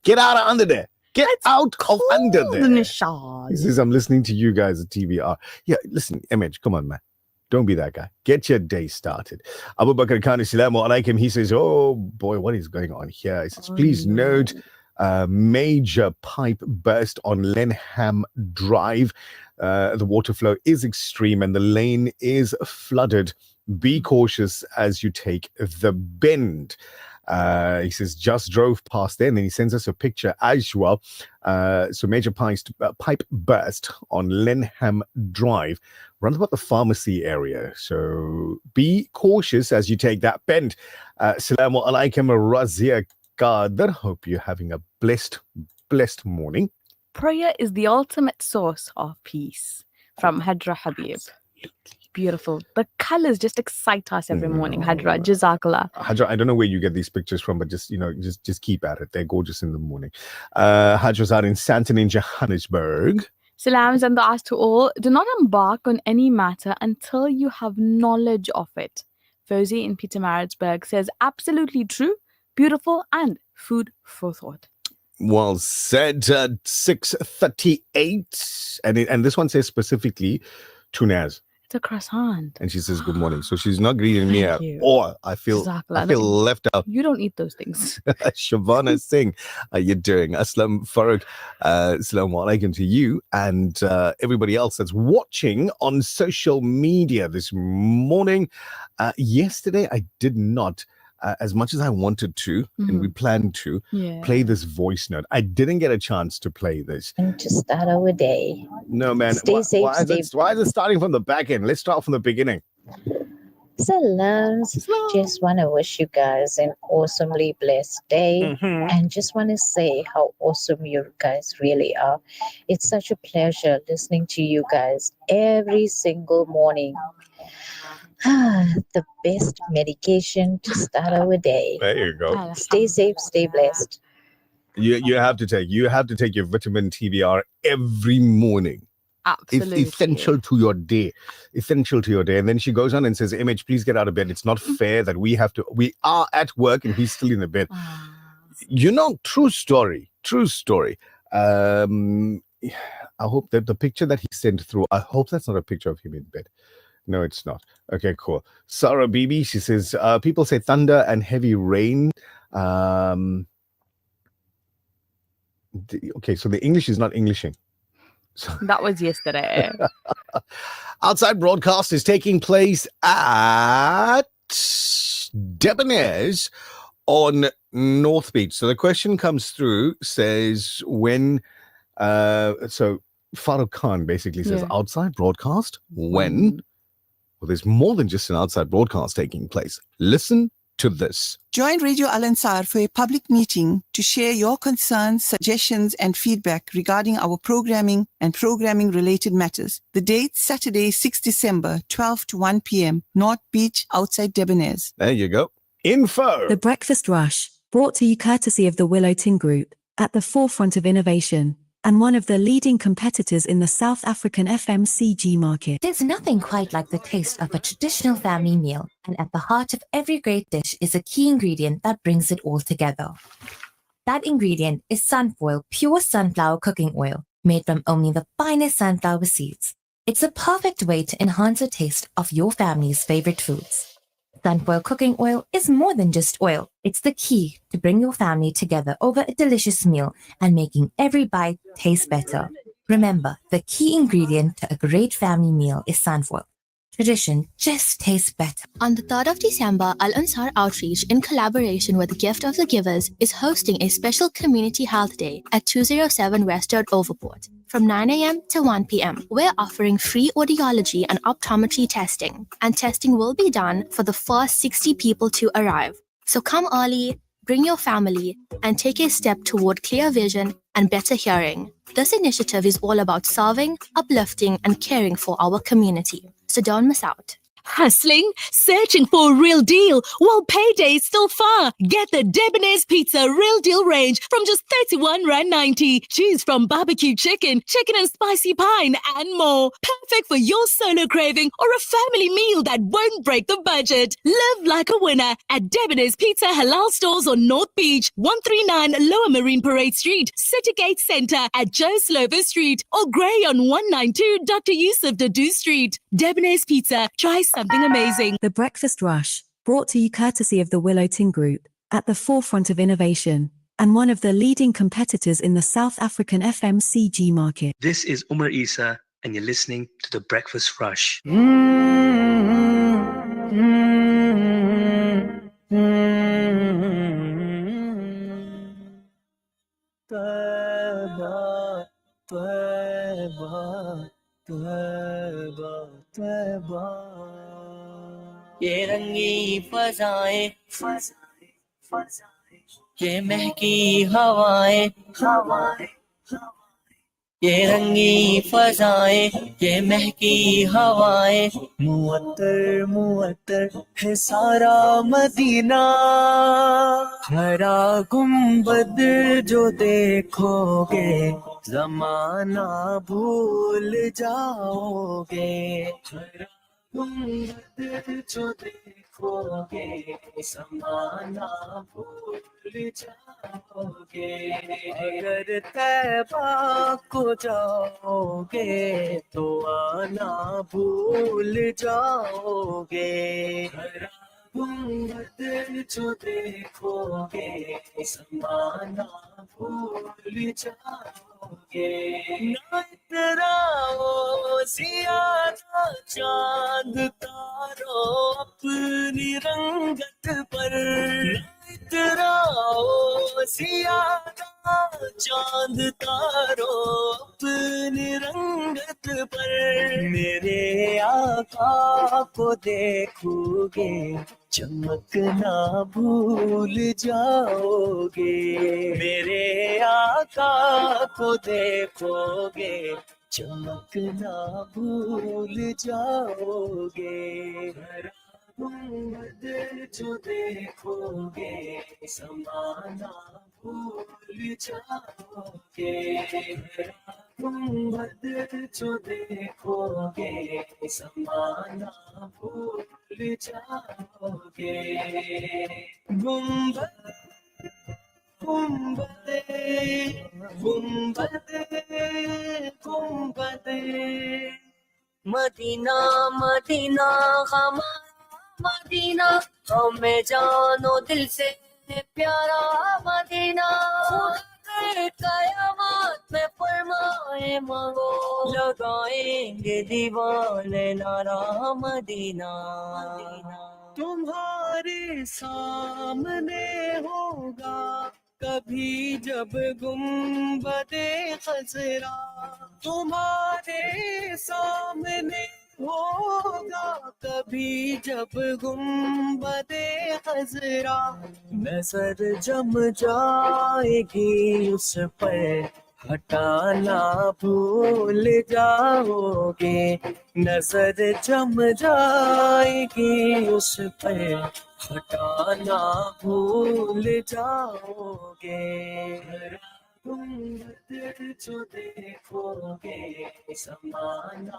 Speaker 1: Get out of under there. Get out of under there. He says, I'm listening to you guys at TBR. Yeah, listen, MH, come on, man. Don't be that guy. Get your day started. Abu Bakr Khan, Assalamu alaikum. He says, oh boy, what is going on here? He says, please note, major pipe burst on Lenham Drive. The water flow is extreme and the lane is flooded. Be cautious as you take the bend. He says, just drove past there, and then he sends us a picture as well. So major pipe burst on Lenham Drive, runs about the pharmacy area. So be cautious as you take that bend. Assalamu alaikum, Razia Qadir. Hope you're having a blessed morning.
Speaker 3: Prayer is the ultimate source of peace. From Hadra Habib. Beautiful. The colors just excite us every morning. Hadra, Jazakallah.
Speaker 1: Hadra, I don't know where you get these pictures from, but just keep at it. They're gorgeous in the morning. Hadra's out in Santon in Johannesburg.
Speaker 3: Salams and du'as to all. Do not embark on any matter until you have knowledge of it. Fauzi in Pietermaritzburg says, absolutely true, beautiful, and food for thought.
Speaker 1: Well said. 6:38, and this one says specifically Tunaz.
Speaker 3: It's a croissant.
Speaker 1: And she says, good morning. So she's not greeting me at all. I feel left out.
Speaker 3: You don't eat those things.
Speaker 1: Shavana Singh, how you doing? Aslam Farooq, assalamu alaikum to you and everybody else that's watching on social media this morning. Yesterday, I did not, as much as I wanted to, and we planned to, play this voice note. I didn't get a chance to play this.
Speaker 12: And to start our day.
Speaker 1: No, man.
Speaker 12: Stay safe.
Speaker 1: Why is it starting from the back end? Let's start from the beginning.
Speaker 12: Salams. Just want to wish you guys an awesomely blessed day. And just want to say how awesome you guys really are. It's such a pleasure listening to you guys every single morning. The best medication to start our day.
Speaker 1: There you go.
Speaker 12: Stay safe, stay blessed.
Speaker 1: You have to take your vitamin TBR every morning.
Speaker 3: Absolutely.
Speaker 1: It's essential to your day. Essential to your day. And then she goes on and says, MH, please get out of bed. It's not fair that we are at work and he's still in the bed. True story. I hope that the picture that he sent through, I hope that's not a picture of him in bed. No, it's not. Okay, cool. Sarah Bibi, she says, people say thunder and heavy rain. Okay, so the English is not Englishing.
Speaker 3: That was yesterday.
Speaker 1: Outside broadcast is taking place at Debonair's on North Beach. So the question comes through, says when, so Farouk Khan basically says outside broadcast when? Well, there's more than just an outside broadcast taking place. Listen to this.
Speaker 19: Join Radio Al Ansar for a public meeting to share your concerns, suggestions, and feedback regarding our programming and programming-related matters. The date, Saturday, 6 December, 12 to 1 p.m., North Beach, outside Debonair's.
Speaker 1: There you go. Info.
Speaker 5: The Breakfast Rush, brought to you courtesy of the Willow Tin Group, at the forefront of innovation, and one of the leading competitors in the South African FMCG market.
Speaker 6: There's nothing quite like the taste of a traditional family meal, and at the heart of every great dish is a key ingredient that brings it all together. That ingredient is Sunfoil pure sunflower cooking oil, made from only the finest sunflower seeds. It's a perfect way to enhance the taste of your family's favorite foods. Sunfoil cooking oil is more than just oil. It's the key to bring your family together over a delicious meal and making every bite taste better. Remember, the key ingredient to a great family meal is sunfoil. Tradition just tastes better.
Speaker 8: On the 3rd of December, Al Ansar Outreach, in collaboration with the Gift of the Givers, is hosting a special Community Health Day at 207 West Road, Overport. From 9 a.m. to 1 p.m., we're offering free audiology and optometry testing, and testing will be done for the first 60 people to arrive. So come early, bring your family, and take a step toward clear vision and better hearing. This initiative is all about serving, uplifting, and caring for our community. So don't miss out.
Speaker 13: Hustling? Searching for a real deal? Well, payday is still far. Get the Debonair's Pizza Real Deal range from just R31.90. Choose from barbecue chicken, chicken and spicy pine, and more. Perfect for your solo craving or a family meal that won't break the budget. Live like a winner at Debonair's Pizza Halal Stores on North Beach, 139 Lower Marine Parade Street, City Gate Center at Joe Slover Street, or Grey on 192 Dr. Yusuf Dadu Street. Debonair's Pizza. Try something amazing.
Speaker 5: The Breakfast Rush, brought to you courtesy of the Willow Tin Group, at the forefront of innovation, and one of the leading competitors in the South African FMCG market.
Speaker 14: This is Umar Isa, and you're listening to The Breakfast Rush.
Speaker 24: ये रंगी फजाएं ये महकी हवाएं ये रंगी फजाएं ये महकी हवाएं मुअत्तर मुअत्तर है सारा मदीना हरा गुंबद जो देखोगे ज़माना भूल जाओगे हरा गुंबद जो देखोगे ज़माना भूल जाओगे अगर तैबा को जाओगे तो आना भूल जाओगे हरा गुंबद जो देखोगे ज़माना भूल जाओगे ना इतराओ ज़ियादा चांद तारो अपनी रंगत पर ना इतराओ ज़ियादा चांद तारो अपनी रंगत पर मेरे आका को देखोगे चमकना भूल जाओगे मेरे आका को देखोगे चमकना भूल जाओगे गुंबद जो देखोगे ज़माना भूल जाओगे गुंबद जो देखोगे समाना भूल जाओगे गुंबद गुंबदे गुंबदे गुंबदे मदीना मदीना हमारा मदीना हमें जानो दिल से प्यारा मदीना कयामत में फरमाए मांगो लगाएंगे दीवाने नारा मदीना तुम्हारे सामने होगा कभी जब गुंबदे खजरा तुम्हारे सामने होगा कभी जब गुंबदे खजरा नजर जम जाएगी उस पर हटाना भूल जाओगे नजर जम जाएगी उस पर हटाना भूल जाओगे गुंबद जो देखोगे समाना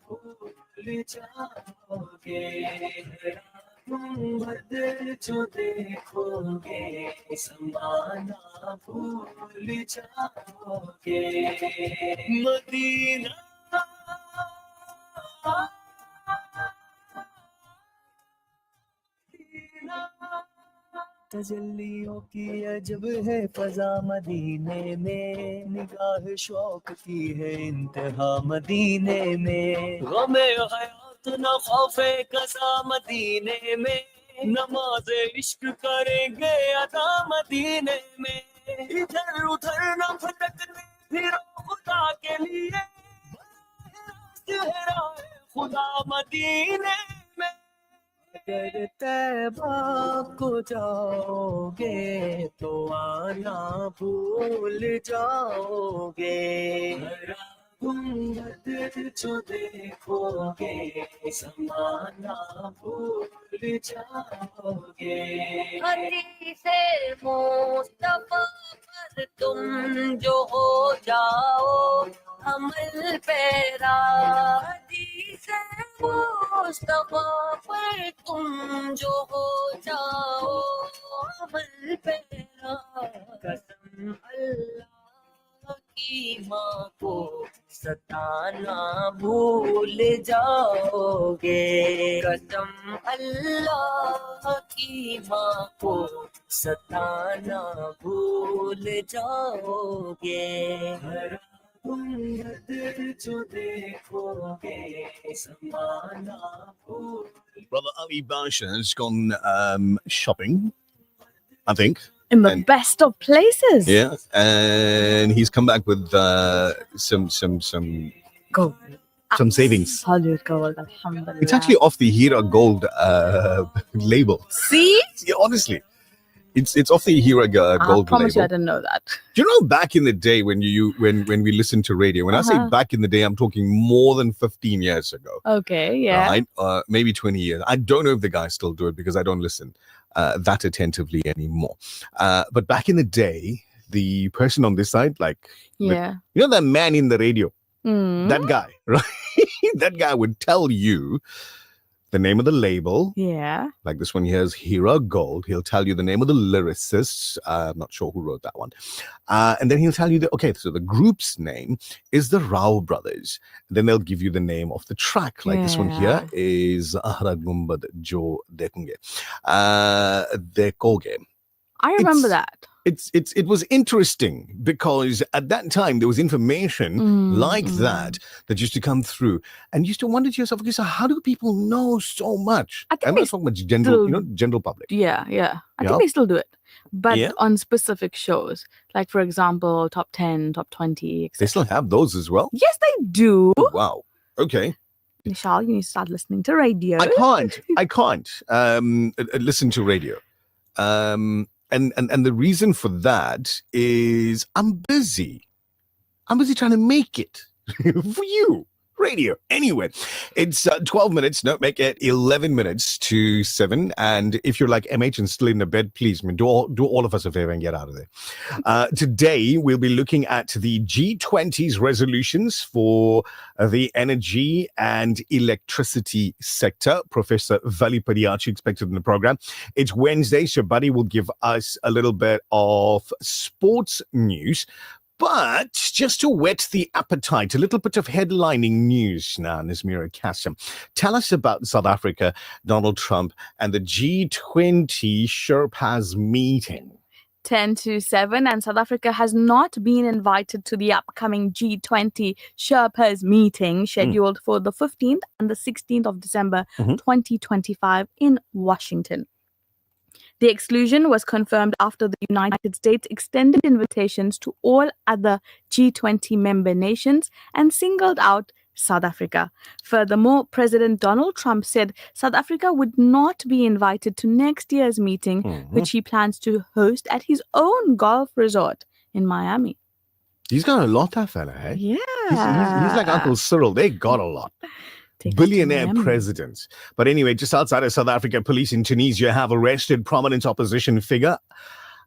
Speaker 24: भूल जाओगे गुंबद जो देखोगे समाना भूल जाओगे मदीना तजल्लियों की अजब है फजा मदीने में निगाह शौक की है इंतहा मदीने में गमे हयात न खौफे कसा मदीने में नमाज़े इश्क करेंगे अदा मदीने में इधर उधर न भटकने फिरो खुदा के लिए खुदा मदीने में अगर तैबा को जाओगे तो आना भूल जाओगे गुंबद जो देखोगे समाना भूल जाओगे
Speaker 11: हदीसे मुस्तफा पर तुम जो हो जाओ अमल पैरा हदीसे मुस्तफा पर तुम जो हो जाओ अमल पैरा कसम अल्लाह की माँ को सताना भूल जाओगे कसम अल्लाह की माँ को सताना भूल जाओगे गुंबद जो देखोगे समाना भूल
Speaker 1: Brother Ali Basha has gone shopping, I think.
Speaker 3: In the best of places.
Speaker 1: Yeah, and he's come back with some
Speaker 3: Gold.
Speaker 1: savings.
Speaker 3: Solid gold, alhamdulillah.
Speaker 1: It's actually off the Hira Gold label.
Speaker 3: See?
Speaker 1: Yeah, honestly, it's off the Hira Gold
Speaker 3: I promise you I
Speaker 1: label.
Speaker 3: didn't know that.
Speaker 1: Do you know back in the day when when we listened to radio? When I say back in the day, I'm talking more than 15 years ago.
Speaker 3: Okay, yeah.
Speaker 1: Right? Maybe 20 years. I don't know if the guys still do it because I don't listen that attentively anymore. But back in the day, the person on this side, like,
Speaker 3: Yeah.
Speaker 1: you know that man in the radio? That guy, right? That guy would tell you the name of the label.
Speaker 3: Yeah.
Speaker 1: Like this one here is Hira Gold. He'll tell you the name of the lyricists. I'm not sure who wrote that one. And then he'll tell you that, okay, so the group's name is the Rao Brothers. Then they'll give you the name of the track. Like this one here is Ahra Gumbad Jo Dekunge. Dekoge.
Speaker 3: I remember that.
Speaker 1: It was interesting because at that time there was information like that used to come through, and you used to wonder to yourself, okay, so how do people know so much? I'm not talking about general public.
Speaker 3: Yeah. I think they still do it, but
Speaker 1: Yeah.
Speaker 3: on specific shows, like for example, top 10, top 20. Etc.
Speaker 1: They still have those as well.
Speaker 3: Yes, they do.
Speaker 1: Wow. Okay.
Speaker 3: Nishal, you need to start listening to radio.
Speaker 1: I can't listen to radio. And the reason for that is I'm busy. I'm busy trying to make it for you, radio. Anyway, it's 12 minutes. No, make it 11 minutes to 7. And if you're like MH and still in the bed, please, do all of us a favor and get out of there. Today, we'll be looking at the G20's resolutions for the energy and electricity sector. Professor Vali Padiachi expected in the program. It's Wednesday, so Buddy will give us a little bit of sports news. But just to whet the appetite, a little bit of headlining news now, Nazmira Kassam. Tell us about South Africa, Donald Trump, and the G20 Sherpas meeting.
Speaker 3: 10 to 7, and South Africa has not been invited to the upcoming G20 Sherpas meeting scheduled for the 15th and the 16th of December 2025 in Washington. The exclusion was confirmed after the United States extended invitations to all other G20 member nations and singled out South Africa. Furthermore, President Donald Trump said South Africa would not be invited to next year's meeting, which he plans to host at his own golf resort in Miami.
Speaker 1: He's got a lot, that fella, eh?
Speaker 3: Yeah.
Speaker 1: He's like Uncle Cyril. They got a lot. Billionaire presidents. But anyway, just outside of South Africa, police in Tunisia have arrested prominent opposition figure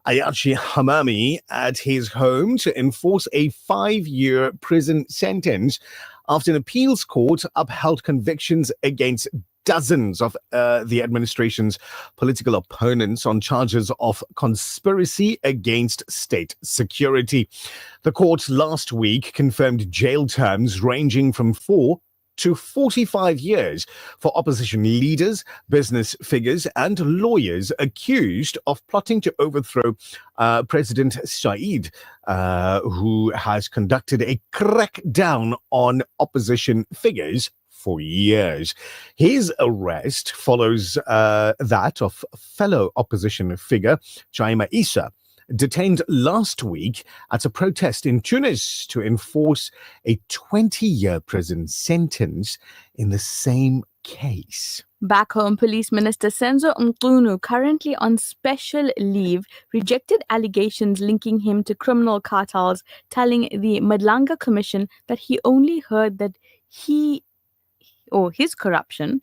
Speaker 1: Ayachi Hamami at his home to enforce a 5-year prison sentence after an appeals court upheld convictions against dozens of the administration's political opponents on charges of conspiracy against state security. The court last week confirmed jail terms ranging from 4 to 45 years for opposition leaders, business figures, and lawyers accused of plotting to overthrow President Said, who has conducted a crackdown on opposition figures for years. His arrest follows that of fellow opposition figure Jaima Issa, detained last week at a protest in Tunis to enforce a 20-year prison sentence in the same case.
Speaker 3: Back home, Police Minister Senzo Mqunu, currently on special leave, rejected allegations linking him to criminal cartels, telling the Madlanga Commission that he only heard that he's corrupt on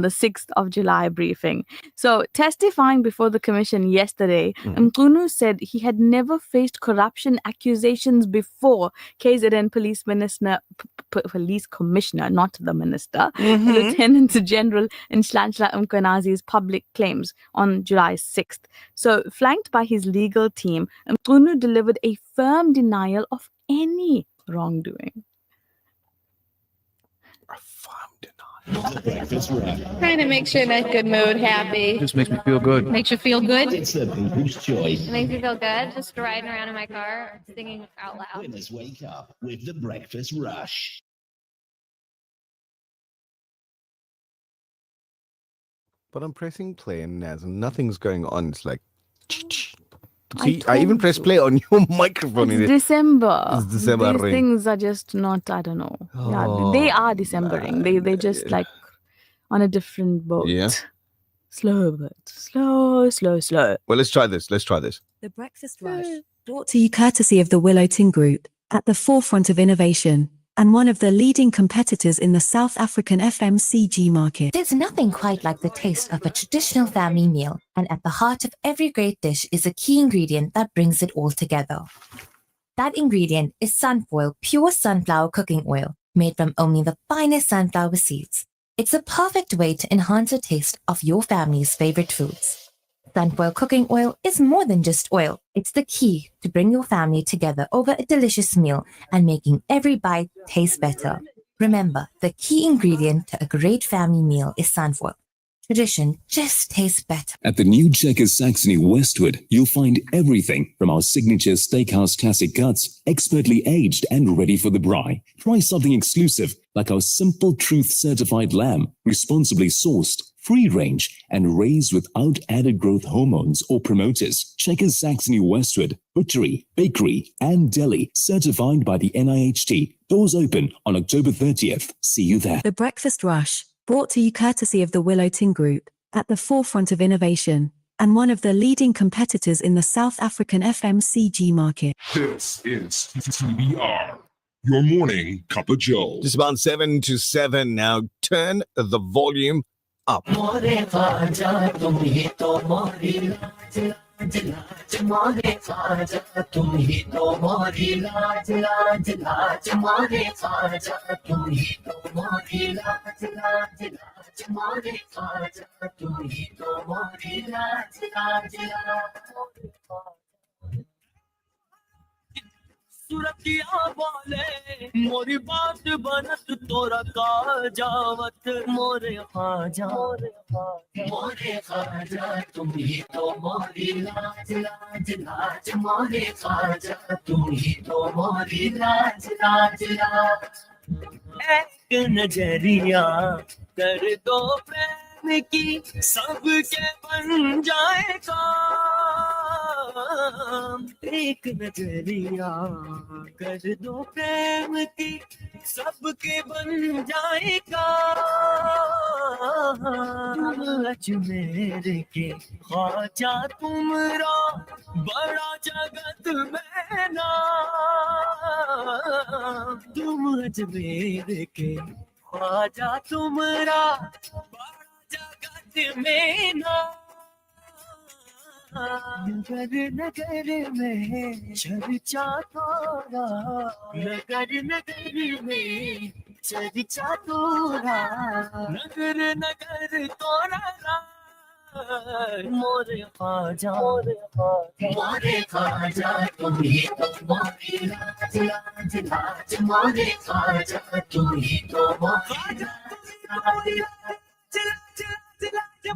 Speaker 3: the 6th of July briefing. So, testifying before the commission yesterday, Mqunu said he had never faced corruption accusations before. KZN Police Commissioner, not the minister, Lieutenant General Nhlanhla Mkhwanazi's public claims on July 6th. So, flanked by his legal team, Mqunu delivered a firm denial of any wrongdoing.
Speaker 7: Kind of makes you in a good mood, happy.
Speaker 9: Just makes me feel good.
Speaker 7: Makes you feel good.
Speaker 2: It makes me feel good. Just riding around in my car, singing out loud.
Speaker 4: Winners wake up with the Breakfast Rush.
Speaker 1: But I'm pressing play and nothing's going on. It's like... See, I even press play on your microphone.
Speaker 3: It's December.
Speaker 1: It's December.
Speaker 3: These things are just not, I don't know. Yeah, they are Decembering. They're just like on a different boat.
Speaker 1: Yeah.
Speaker 3: Slow, but slow.
Speaker 1: Well, let's try this.
Speaker 5: The Breakfast Rush, brought to you courtesy of the Willow Tin Group, at the forefront of innovation, and one of the leading competitors in the South African FMCG market.
Speaker 6: There's nothing quite like the taste of a traditional family meal, and at the heart of every great dish is a key ingredient that brings it all together. That ingredient is Sunfoil pure sunflower cooking oil, made from only the finest sunflower seeds. It's a perfect way to enhance the taste of your family's favorite foods. Sunfoil cooking oil is more than just oil. It's the key to bring your family together over a delicious meal and making every bite taste better. Remember, the key ingredient to a great family meal is Sunfoil. Tradition just tastes better.
Speaker 17: At the new Checkers Saxony Westwood, you'll find everything from our signature steakhouse classic cuts, expertly aged and ready for the braai. Try something exclusive like our Simple Truth certified lamb, responsibly sourced, free range, and raised without added growth hormones or promoters. Checkers Saxony Westwood, butchery, bakery, and deli, certified by the NIHT. Doors open on October 30th. See you there.
Speaker 5: The Breakfast Rush, brought to you courtesy of the Willow Tin Group, at the forefront of innovation, and one of the leading competitors in the South African FMCG market.
Speaker 16: This is TBR.
Speaker 9: Your morning cup of Joe.
Speaker 1: Just about 7 to 7 now. Turn the volume up.
Speaker 24: मोरे ख्वाजा तुम ही तो मोरी लाज लाज लाज मोरे ख्वाजा तुम ही तो मोरी लाज लाज लाज मोरे ख्वाजा तुम ही तो मोरी लाज लाज लाज मोरे ख्वाजा तुम ही तो मोरी लाज लाज लाज सुरतिया बोले मोरी बात बनत तोरा का जावत मोरे ख्वाजा मोरे ख्वाजा तुम ही तो मोरी लाज लाज लाज मोरे ख्वाजा तुम ही तो मोरी लाज लाज लाज एक नजरिया कर दो प्रेम की सबके बन जाएगा एक नजरिया कर दो प्रेम की सबके बन जाएगा तुम अजमेर के ख्वाजा तुमरा बड़ा जगत में नाम तुम अजमेर के ख्वाजा तुमरा बड़ा जगत में नाम नगर नगर में चर्चा तोरा नगर नगर में चर्चा तोरा नगर नगर तोरा मोरे ख्वाजा मोरे ख्वाजा तुम ही तो मोरी लाज लाज लाज मोरे ख्वाजा तुम ही तो मोरी लाज लाज लाज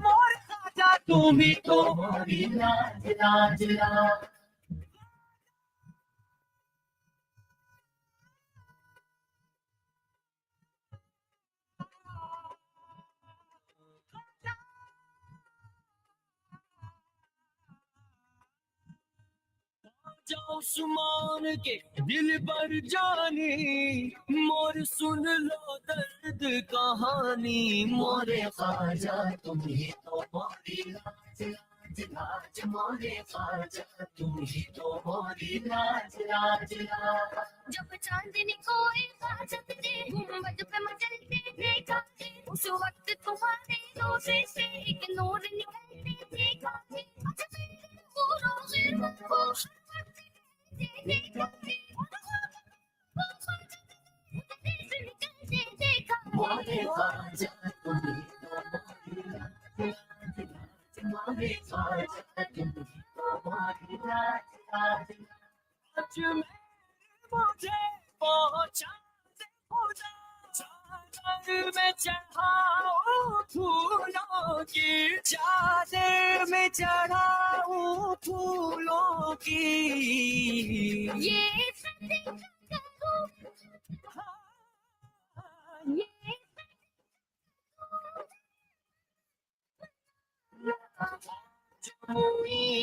Speaker 24: मोरे ख्वाजा तुम ही तो मोरी लाज लाज लाज उस्मान के दिल पर जानी मोर सुन लो दर्द कहानी मोरे ख्वाजा तुम ही तो मोरी लाज लाज लाज मोरे ख्वाजा तुम ही तो मोरी लाज लाज लाज
Speaker 18: जब चांदनी कोई हाजत दे गुंबद पे मचलते थे कांटे उस वक्त तुम्हारे रोज़े से एक नूर निकलते थे कांटे अच्छा मेरे वो रोज़े को
Speaker 24: मोरे ख्वाजा तुम ही तो मोरे ख्वाजा तुम ही तो मोरी लाज लाज आज मुझे पहुंचा दे खुदा चादर में चढ़ाऊं फूलों की चादर में चढ़ाऊं फूलों की
Speaker 18: ये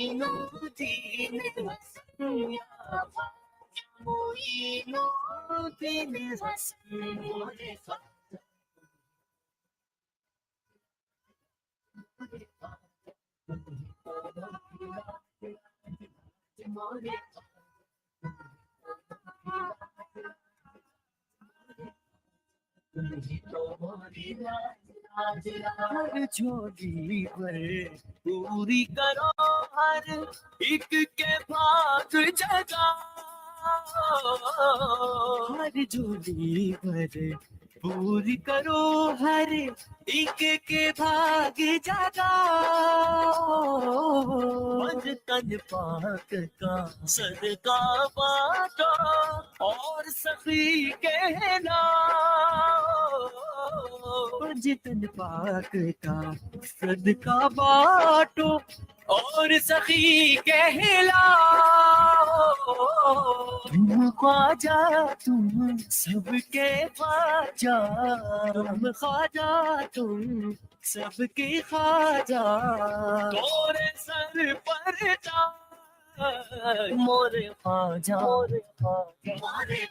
Speaker 24: मुइनुद्दीन हसनिया मुइनुद्दीन हसन मोरे ख्वाजा मोरे हर झोली पर पूरी करो हर एक के भाग जगा हर झोली पर पूरी करो हर एक के भाग जगा पंज तन पाक का सदका बांटो और सखी कहना पंजतन पाक का सदका बांटो और सखी कहलाओ तुम ख्वाजा तुम सबके ख्वाजा तुम ख्वाजा तुम सबके ख्वाजा तोरे सर पर मोरे ख्वाजा मोरे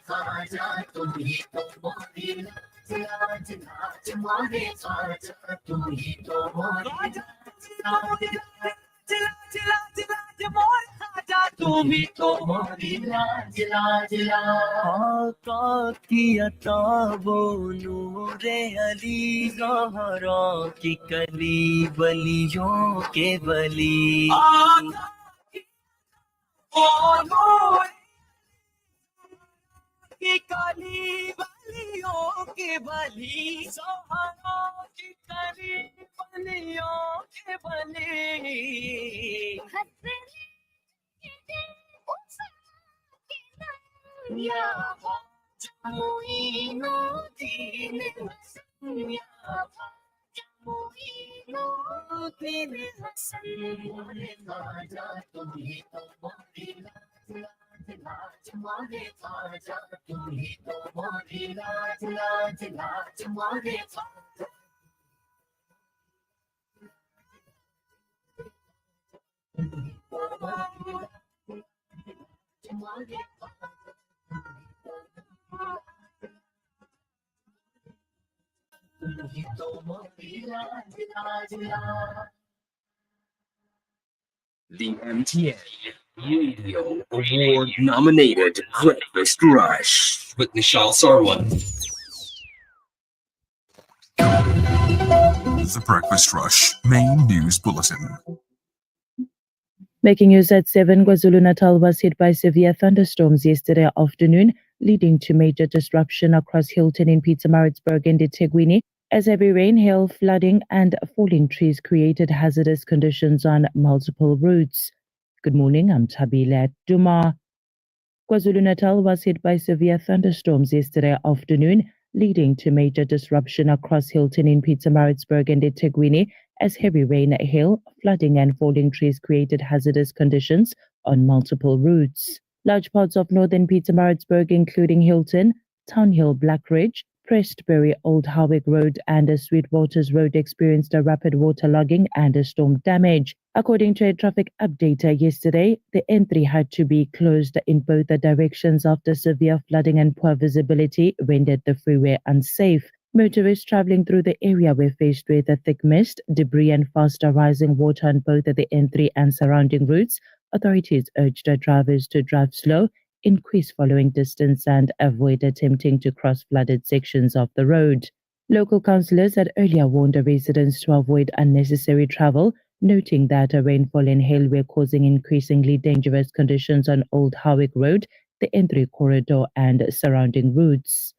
Speaker 24: ख्वाजा तुम ही तो मोरी लाज लाज लाज मोरे ख्वाजा तुम ही तो मोरी लाज लाज लाज लाज मोरे ख्वाजा तुम भी तो मोरी लाज लाज आका की अता वो नूरे अली ज़हरा की कली वलियों के वली आका की वो नूरे की कली वलियों के वली ज़हरा की कली वलियों के वली या जमुईनो दीन हसन या जमुईनो दीन हसन मोरे खाजा तुम ही तो मोरी लाज लाज लाज मोरे खाजा तुम ही तो मोरी लाज लाज लाज मोरे खाजा
Speaker 16: The MTA Radio Award nominated Breakfast Rush with Nishal Sarwan.
Speaker 9: The Breakfast Rush main news bulletin.
Speaker 15: Making news at 7, KwaZulu-Natal was hit by severe thunderstorms yesterday afternoon, leading to major disruption across Hilton in Pietermaritzburg and eThekwini, as heavy rain, hail, flooding and falling trees created hazardous conditions on multiple routes. Good morning, I'm Tabile Duma. KwaZulu-Natal was hit by severe thunderstorms yesterday afternoon, leading to major disruption across Hilton in Pietermaritzburg and eThekwini, as heavy rain, hail, flooding and falling trees created hazardous conditions on multiple routes. Large parts of northern Pietermaritzburg, including Hilton, Townhill, Blackridge, Prestbury, Old Howick Road and Sweetwaters Road experienced a rapid waterlogging and storm damage. According to a traffic updater yesterday, the N3 had to be closed in both the directions after severe flooding and poor visibility rendered the freeway unsafe. Motorists traveling through the area were faced with a thick mist, debris and faster rising water on both the N3 and surrounding routes. Authorities urged the drivers to drive slow, increase following distance and avoid attempting to cross flooded sections of the road. Local councillors had earlier warned the residents to avoid unnecessary travel, noting that a rainfall and hail were causing increasingly dangerous conditions on Old Howick Road, the N3 corridor and surrounding routes.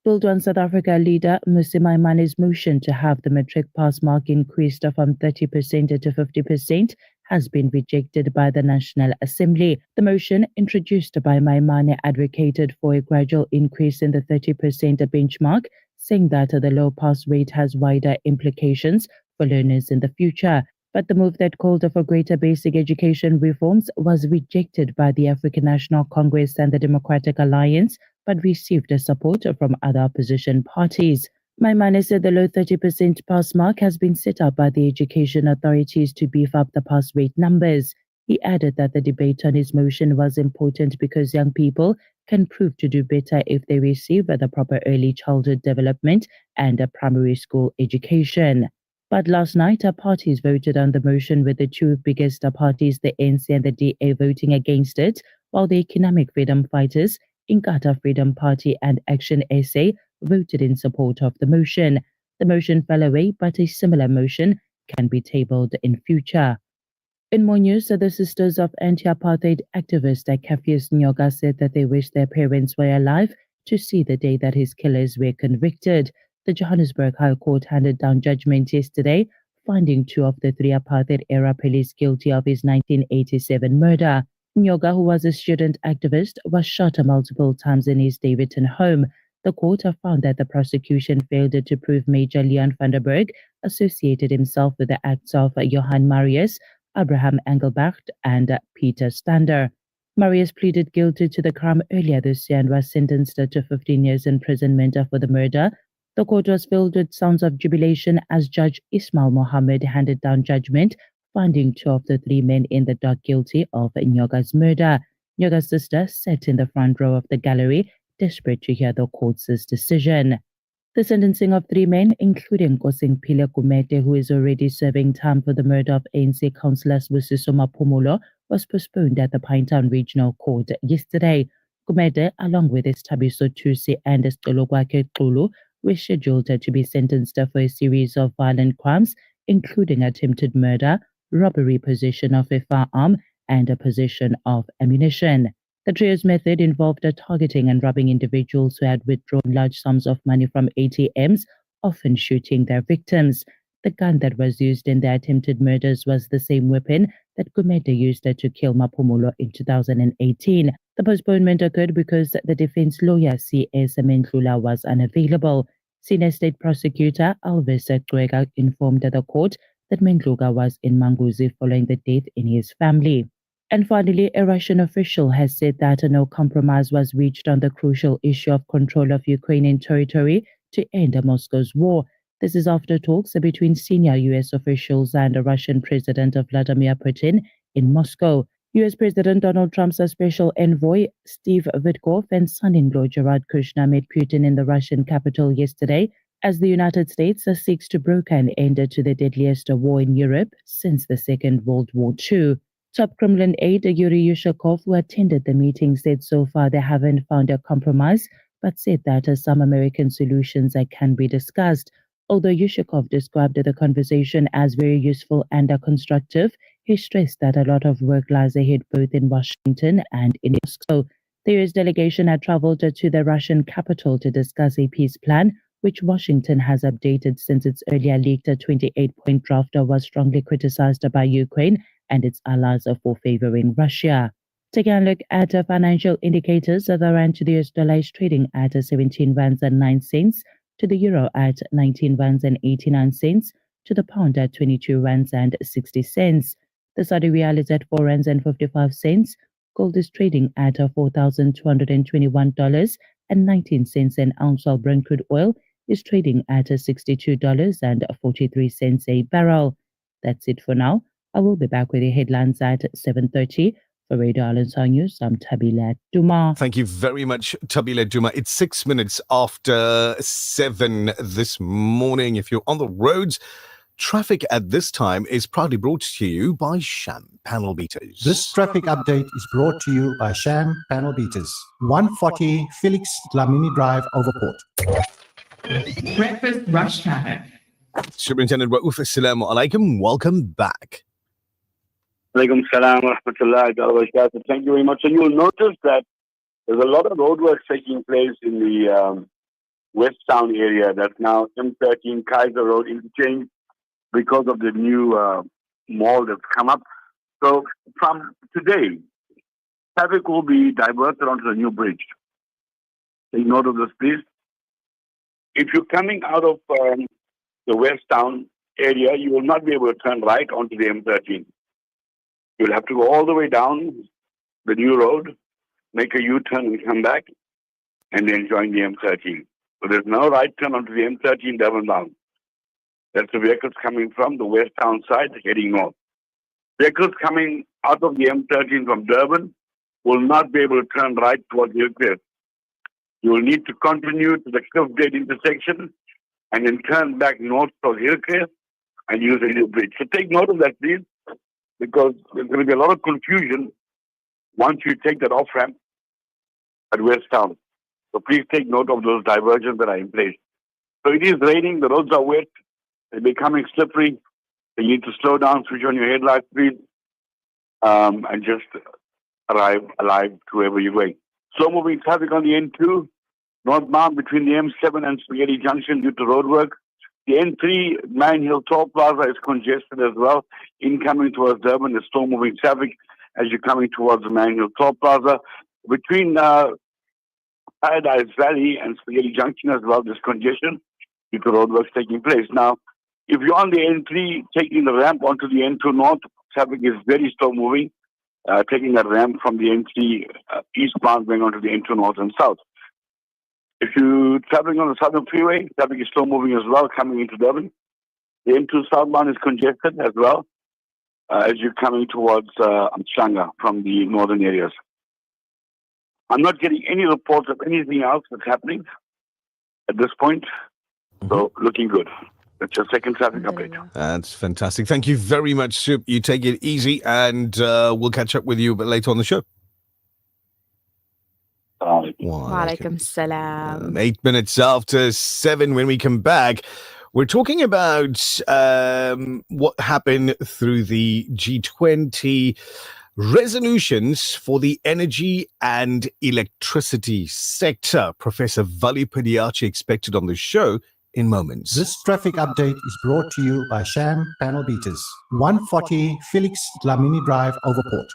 Speaker 15: Build One South Africa leader Mmusi Maimane's motion to have the matric pass mark increased from 30% to 50% has been rejected by the National Assembly. The motion, introduced by Maimane, advocated for a gradual increase in the 30% benchmark, saying that the low pass rate has wider implications for learners in the future. But the move that called for greater basic education reforms was rejected by the African National Congress and the Democratic Alliance, but received support from other opposition parties. Maimane said the low 30% pass mark has been set up by the education authorities to beef up the pass rate numbers. He added that the debate on his motion was important because young people can prove to do better if they receive the proper early childhood development and a primary school education. But last night, our parties voted on the motion, with the two biggest parties, the ANC and the DA, voting against it, while the Economic Freedom Fighters, Inkatha Freedom Party and Action SA voted in support of the motion. The motion fell away, but a similar motion can be tabled in future. In more news, the sisters of anti-apartheid activist Cafius Nyoga said that they wish their parents were alive to see the day that his killers were convicted. The Johannesburg High Court handed down judgment yesterday, finding two of the three apartheid-era police guilty of his 1987 murder. Nyoga, who was a student activist, was shot multiple times in his Davidson home. The court found that the prosecution failed to prove Major Leon van der Berg associated himself with the acts of Johann Marius, Abraham Engelbrecht, and Peter Stander. Marius pleaded guilty to the crime earlier this year and was sentenced to 15 years imprisonment for the murder. The court was filled with sounds of jubilation as Judge Ismail Mohammed handed down judgment, finding two of the three men in the dock guilty of Nyoga's murder. Nyoga's sister sat in the front row of the gallery, desperate to hear the court's decision. The sentencing of three men, including Kosing Pile Kumete, who is already serving time for the murder of ANC councillor Busisoma Pumulo, was postponed at the Pinetown Regional Court yesterday. Gumede, along with Estabiso Tusi and Estolokwake Xulu, were scheduled to be sentenced for a series of violent crimes, including attempted murder, robbery, possession of a firearm, and a possession of ammunition. The trio's method involved targeting and robbing individuals who had withdrawn large sums of money from ATMs, often shooting their victims. The gun that was used in the attempted murders was the same weapon that Gumede used to kill Mapumulo in 2018. The postponement occurred because the defense lawyer C.S. Mendlula was unavailable. Senior State Prosecutor Alves Cwega informed the court that Mendlula was in Manguzi following the death in his family. And finally, a Russian official has said that no compromise was reached on the crucial issue of control of Ukrainian territory to end Moscow's war. This is after talks between senior U.S. officials and Russian President Vladimir Putin in Moscow. U.S. President Donald Trump's special envoy, Steve Witkoff, and son-in-law Jared Kushner met Putin in the Russian capital yesterday as the United States seeks to broker an end to the deadliest war in Europe since the Second World War II. Top Kremlin aide Yuri Yushakov, who attended the meeting, said so far they haven't found a compromise, but said that some American solutions can be discussed. Although Yushakov described the conversation as very useful and constructive, he stressed that a lot of work lies ahead both in Washington and in Moscow. The U.S. delegation had traveled to the Russian capital to discuss a peace plan, which Washington has updated since its earlier leaked 28-point draft was strongly criticized by Ukraine and its allies for favoring Russia. Taking a look at financial indicators, the rand to the US dollar is trading at 17 rands and 9 cents, to the euro at 19 rands and 89 cents, to the pound at 22 rands and 60 cents. The Saudi riyal is at 4 rands and 55 cents. Gold is trading at $4,221.19 an ounce, while Brent crude oil is trading at $62.43 a barrel. That's it for now. I will be back with the headlines at 7:30. For Radio Alanzar News, I'm Tabila Duma.
Speaker 1: Thank you very much, Tabila Duma. It's 6 minutes after 7 this morning. If you're on the roads, traffic at this time is proudly brought to you by Sham Panel Beaters.
Speaker 20: This traffic update is brought to you by Sham Panel Beaters. 140 Felix Dlamini Drive, Overport.
Speaker 21: Breakfast rush traffic.
Speaker 1: Superintendent Raouf, Assalamu alaikum. Welcome back.
Speaker 22: Alaikum salam wa rahmatullahi wa barakatuh. Thank you very much. And you'll notice that there's a lot of roadworks taking place in the West Town area. That's now M13 Kaiser Road interchange because of the new mall that's come up. So from today, traffic will be diverted onto the new bridge. Take note of this, please. If you're coming out of the West Town area, you will not be able to turn right onto the M13. You'll have to go all the way down the new road, make a U-turn and come back, and then join the M13. So there's no right turn onto the M13 Durban bound. That's the vehicles coming from the West Town side heading north. Vehicles coming out of the M13 from Durban will not be able to turn right towards Hillcrest. You will need to continue to the Cliffgate intersection and then turn back north towards Hillcrest and use a new bridge. So take note of that, please, because there's going to be a lot of confusion once you take that off-ramp at West Town. So please take note of those diversions that are in place. So it is raining, the roads are wet, they're becoming slippery. You need to slow down, switch on your headlights, please, and just arrive alive to wherever you're going. Slow-moving traffic on the N2, northbound between the M7 and Spaghetti Junction due to roadwork. The N3, Man Hill Toll Plaza is congested as well. Incoming towards Durban, there's slow-moving traffic as you're coming towards the Man Hill Toll Plaza. Between Paradise Valley and Spaghetti Junction as well, there's congestion due to roadworks taking place. Now, if you're on the N3, taking the ramp onto the N2 North, traffic is very slow-moving, taking that ramp from the N3 eastbound going onto the N2 North and South. If you're traveling on the Southern Freeway, traffic is slow-moving as well, coming into Durban. The N2 southbound is congested as well, as you're coming towards Mhlanga from the northern areas. I'm not getting any reports of anything else that's happening at this point, so looking good. That's your second traffic update.
Speaker 1: That's fantastic. Thank you very much, Soup. You take it easy, and we'll catch up with you a bit later on the show.
Speaker 3: Walaikum salam.
Speaker 1: 8 minutes after 7 when we come back. We're talking about what happened through the G20 resolutions for the energy and electricity sector. Professor Vali Padiachi expected on the show in moments.
Speaker 20: This traffic update is brought to you by Sham Panel Beaters, 140 Felix Dlamini Drive, Overport.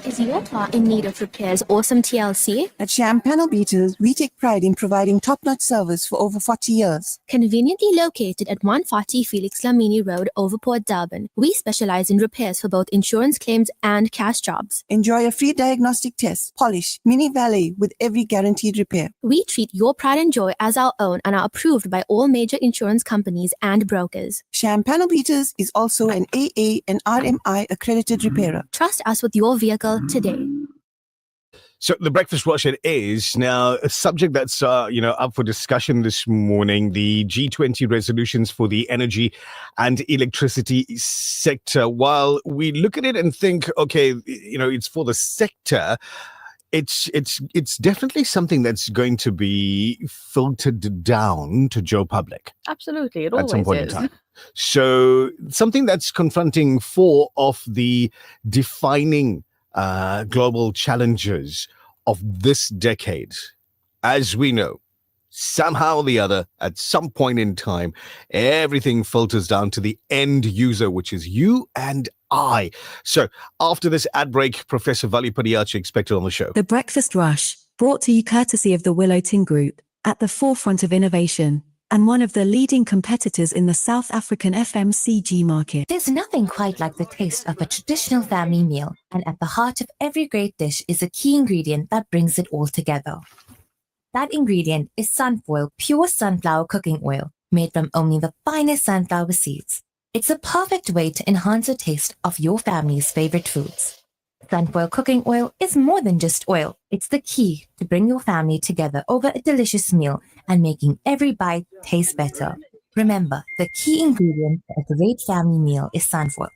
Speaker 8: Is your car in need of repairs or some TLC?
Speaker 19: At Sham Panel Beaters, we take pride in providing top-notch service for over 40 years.
Speaker 8: Conveniently located at 140 Felix Lamini Road, Overport, Durban, we specialize in repairs for both insurance claims and cash jobs.
Speaker 19: Enjoy a free diagnostic test, polish, mini valet with every guaranteed repair.
Speaker 8: We treat your pride and joy as our own and are approved by all major insurance companies and brokers.
Speaker 19: Sham Panel Beaters is also an AA and RMI accredited repairer.
Speaker 8: Trust us with your vehicle today.
Speaker 1: So the breakfast rush it is now a subject that's up for discussion this morning. The G20 resolutions for the energy and electricity sector. While we look at it and think, okay, it's for the sector, it's definitely something that's going to be filtered down to Joe Public.
Speaker 3: Absolutely, it
Speaker 1: at some
Speaker 3: always
Speaker 1: point
Speaker 3: is.
Speaker 1: in time. So something that's confronting four of the defining global challenges of this decade. As we know, somehow or the other, at some point in time, everything filters down to the end user, which is you and I. So after this ad break, Professor Vali Padiachi expected on the show.
Speaker 5: The Breakfast Rush, brought to you courtesy of the Willow Tin Group, at the forefront of innovation, and one of the leading competitors in the South African FMCG market.
Speaker 6: There's nothing quite like the taste of a traditional family meal, and at the heart of every great dish is a key ingredient that brings it all together. That ingredient is Sunfoil pure sunflower cooking oil, made from only the finest sunflower seeds. It's a perfect way to enhance the taste of your family's favorite foods. Sunfoil cooking oil is more than just oil. It's the key to bring your family together over a delicious meal and making every bite taste better. Remember, the key ingredient for a great family meal is Sunfoil.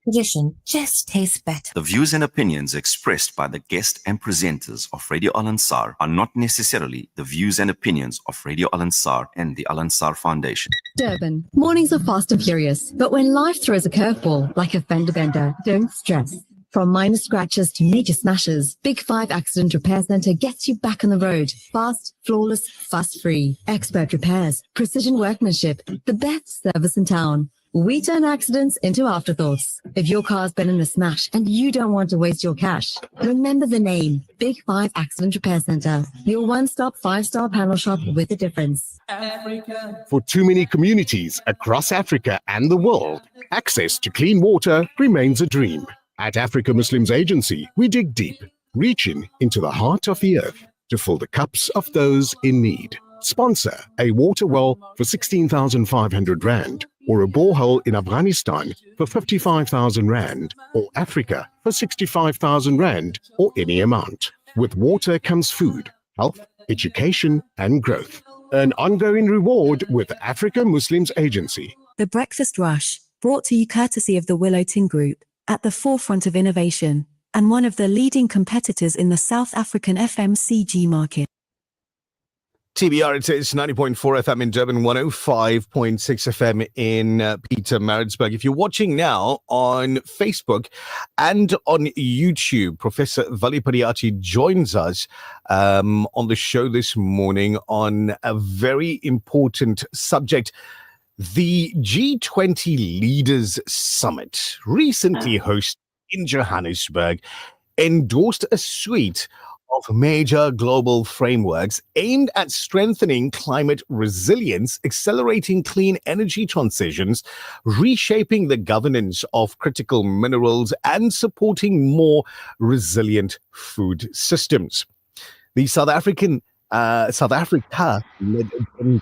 Speaker 6: Tradition just tastes better.
Speaker 10: The views and opinions expressed by the guest and presenters of Radio Al Ansar are not necessarily the views and opinions of Radio Al Ansar and the Al Ansar Foundation.
Speaker 12: Durban, mornings are fast and furious, but when life throws a curveball like a fender bender, don't stress. From minor scratches to major smashes, Big 5 Accident Repair Center gets you back on the road. Fast, flawless, fuss-free. Expert repairs, precision workmanship, the best service in town. We turn accidents into afterthoughts. If your car's been in a smash and you don't want to waste your cash, remember the name, Big 5 Accident Repair Center. Your one-stop, five-star panel shop with a difference.
Speaker 21: For too many communities across Africa and the world, access to clean water remains a dream. At Africa Muslims Agency, we dig deep, reaching into the heart of the earth to fill the cups of those in need. Sponsor a water well for 16,500 Rand, or a borehole in Afghanistan for 55,000 Rand, or Africa for 65,000 Rand, or any amount. With water comes food, health, education, and growth. An ongoing reward with Africa Muslims Agency.
Speaker 5: The Breakfast Rush, brought to you courtesy of the Willow Tin Group, at the forefront of innovation, and one of the leading competitors in the South African FMCG market.
Speaker 1: TBR, it is 90.4 FM in Durban, 105.6 FM in Pietermaritzburg. If you're watching now on Facebook and on YouTube, Professor Vali Padiachi joins us on the show this morning on a very important subject. The G20 Leaders Summit, recently hosted in Johannesburg, endorsed a suite of major global frameworks aimed at strengthening climate resilience, accelerating clean energy transitions, reshaping the governance of critical minerals, and supporting more resilient food systems. The South Africa-led agenda,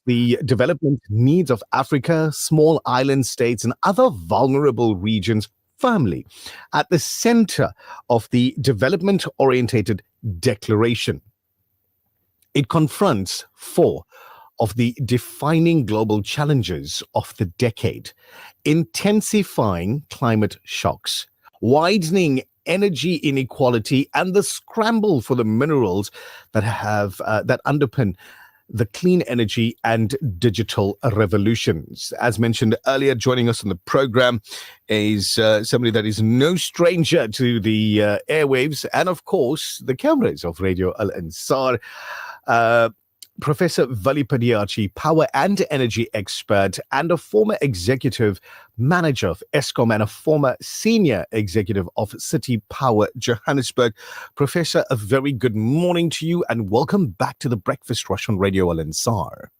Speaker 1: the development needs of Africa, small island states, and other vulnerable regions firmly at the center of the development-orientated declaration. It confronts four of the defining global challenges of the decade: intensifying climate shocks, widening energy inequality, and the scramble for the minerals that underpin the clean energy and digital revolutions. As mentioned earlier, joining us on the program is somebody that is no stranger to the airwaves and, of course, the cameras of Radio Al Ansar. Professor Vali Padiachi, power and energy expert and a former executive manager of Eskom and a former senior executive of City Power Johannesburg. Professor, a very good morning to you and welcome back to the Breakfast Rush on Radio Al Ansar.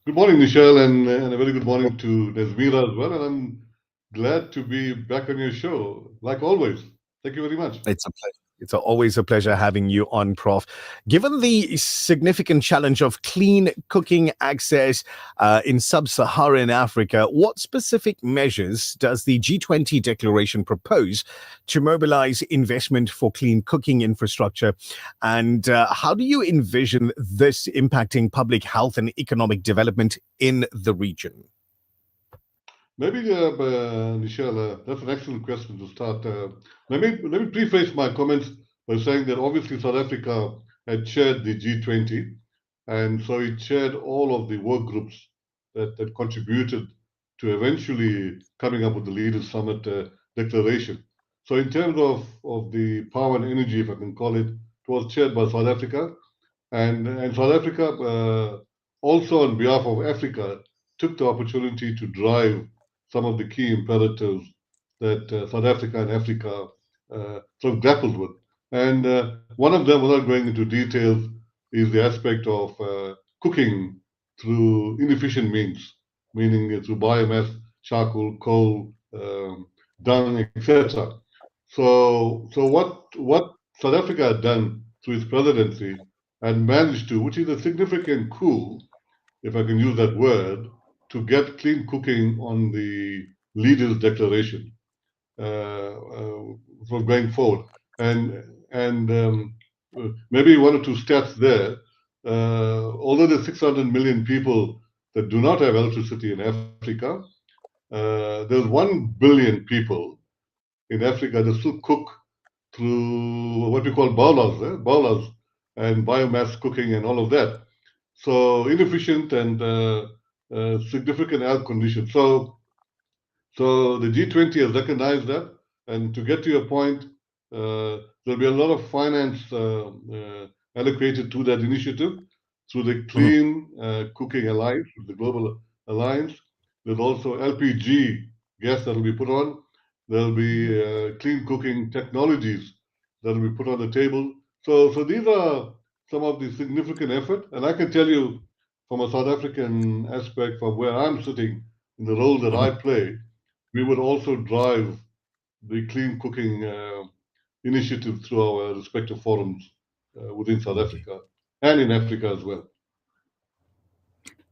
Speaker 11: Good morning, Michelle, and a very good morning to Nesmira as well. And I'm glad to be back on your show, like always. Thank you very much.
Speaker 1: It's a pleasure. It's always a pleasure having you on, Prof. Given the significant challenge of clean cooking access in sub-Saharan Africa, what specific measures does the G20 declaration propose to mobilize investment for clean cooking infrastructure? And how do you envision this impacting public health and economic development in the region?
Speaker 11: Maybe, Michelle, that's an excellent question to start. Let me preface my comments by saying that obviously South Africa had chaired the G20, and so it chaired all of the work groups that contributed to eventually coming up with the Leaders Summit declaration. So in terms of the power and energy, if I can call it, it was chaired by South Africa, and South Africa also on behalf of Africa took the opportunity to drive some of the key imperatives that South Africa and Africa sort of grappled with. And one of them, without going into details, is the aspect of cooking through inefficient means, meaning through biomass, charcoal, coal, dung, etc. So what South Africa had done through its presidency and managed to, which is a significant coup, if I can use that word, to get clean cooking on the leaders' declaration for going forward. And maybe one or two stats there. Although there's 600 million people that do not have electricity in Africa, there's 1 billion people in Africa that still cook through what we call baulas and biomass cooking and all of that. So inefficient and significant health conditions. So the G20 has recognized that, and to get to your point, there'll be a lot of finance allocated to that initiative through the Clean Cooking Alliance, the Global Alliance. There's also LPG gas that will be put on. There'll be clean cooking technologies that will be put on the table. So these are some of the significant effort, and I can tell you from a South African aspect, from where I'm sitting in the role that I play, we would also drive the clean cooking initiative through our respective forums within South Africa and in Africa as well.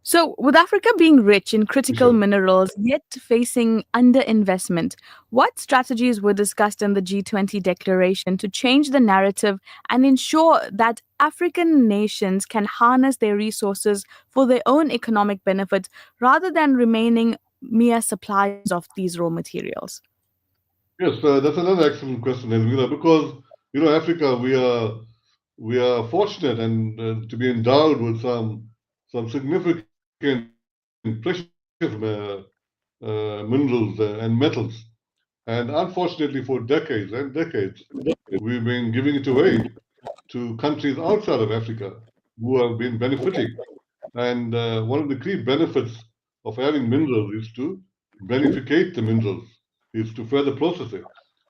Speaker 3: So, with Africa being rich in critical minerals yet facing underinvestment, what strategies were discussed in the G20 declaration to change the narrative and ensure that African nations can harness their resources for their own economic benefit rather than remaining mere suppliers of these raw materials?
Speaker 11: Yes, that's another excellent question, Elvira, because Africa, we are fortunate and to be endowed with some significant precious minerals and metals, and unfortunately, for decades and decades, we've been giving it away to countries outside of Africa who have been benefiting. And one of the key benefits of having minerals is to beneficate the minerals, is to further process it.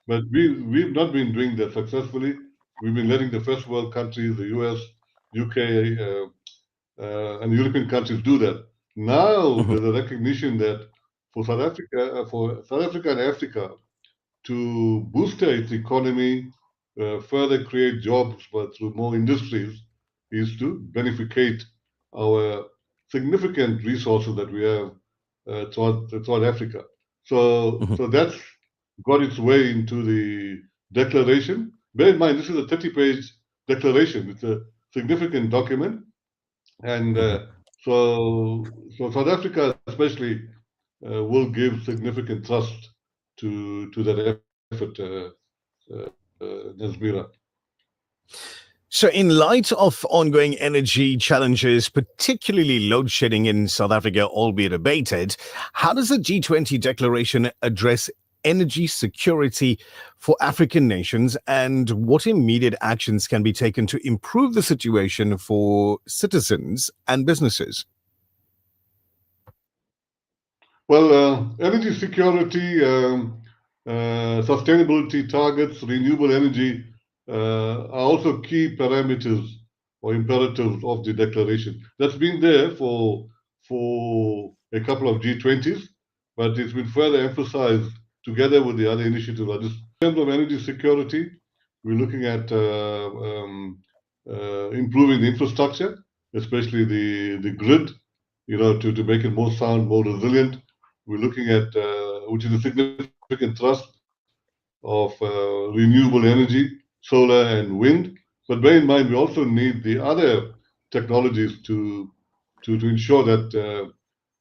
Speaker 11: But we've not been doing that successfully. We've been letting the first world countries, the US, UK, and the European countries do that. Now there's a recognition that for South Africa and Africa to boost its economy, further create jobs, but through more industries, is to beneficate our significant resources that we have throughout Africa. So that's got its way into the declaration. Bear in mind, this is a 30-page declaration. It's a significant document, and So South Africa especially will give significant thrust to that effort, Nazmira.
Speaker 1: So, in light of ongoing energy challenges, particularly load shedding in South Africa, albeit abated, how does the G20 declaration address energy security for African nations, and what immediate actions can be taken to improve the situation for citizens and businesses?
Speaker 11: Well, energy security, sustainability targets, renewable energy are also key parameters or imperatives of the declaration. That's been there for a couple of G20s, but it's been further emphasized together with the other initiatives. In terms of energy security, we're looking at improving the infrastructure, especially the grid, to make it more sound, more resilient. We're looking at, which is a significant thrust of renewable energy, solar and wind. But bear in mind, we also need the other technologies to ensure that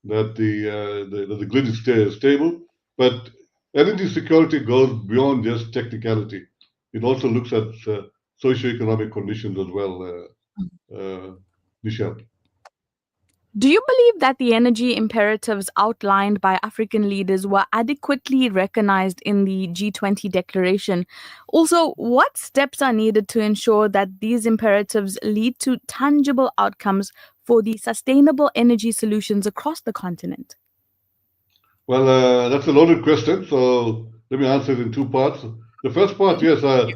Speaker 11: the grid is stable. But energy security goes beyond just technicality. It also looks at socioeconomic conditions as well, Nisha.
Speaker 3: Do you believe that the energy imperatives outlined by African leaders were adequately recognized in the G20 declaration? Also, what steps are needed to ensure that these imperatives lead to tangible outcomes for the sustainable energy solutions across the continent?
Speaker 11: Well, that's a loaded question, so let me answer it in two parts. The first part, yes, I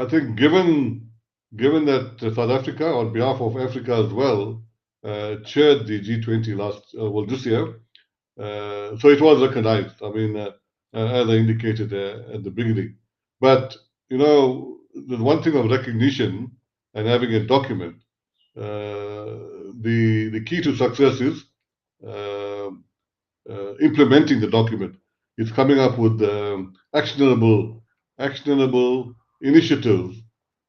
Speaker 11: think given that South Africa, on behalf of Africa as well, chaired the G20 this year, so it was recognized. I mean, as I indicated at the beginning. But there's one thing of recognition and having a document. The key to success is implementing the document. It's coming up with actionable initiatives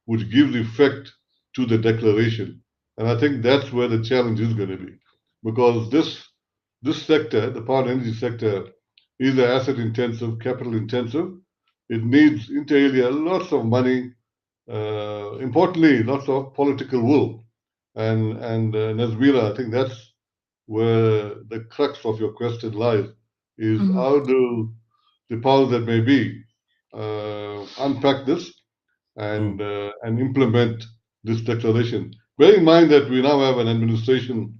Speaker 11: which gives effect to the declaration. And I think that's where the challenge is going to be, because this sector, the power and energy sector, is asset intensive, capital intensive. It needs, inter alia, lots of money, importantly, lots of political will. And Nazmira, I think that's where the crux of your question lies, is how do the powers that may be unpack this and implement this declaration. Bear in mind that we now have an administration,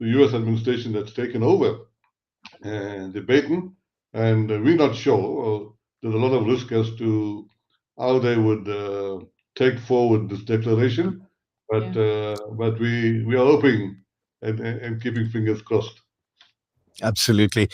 Speaker 11: the US administration, that's taken over the baton, and we're not sure. There's a lot of risk as to how they would take forward this declaration, but we are hoping and keeping fingers crossed.
Speaker 1: Absolutely.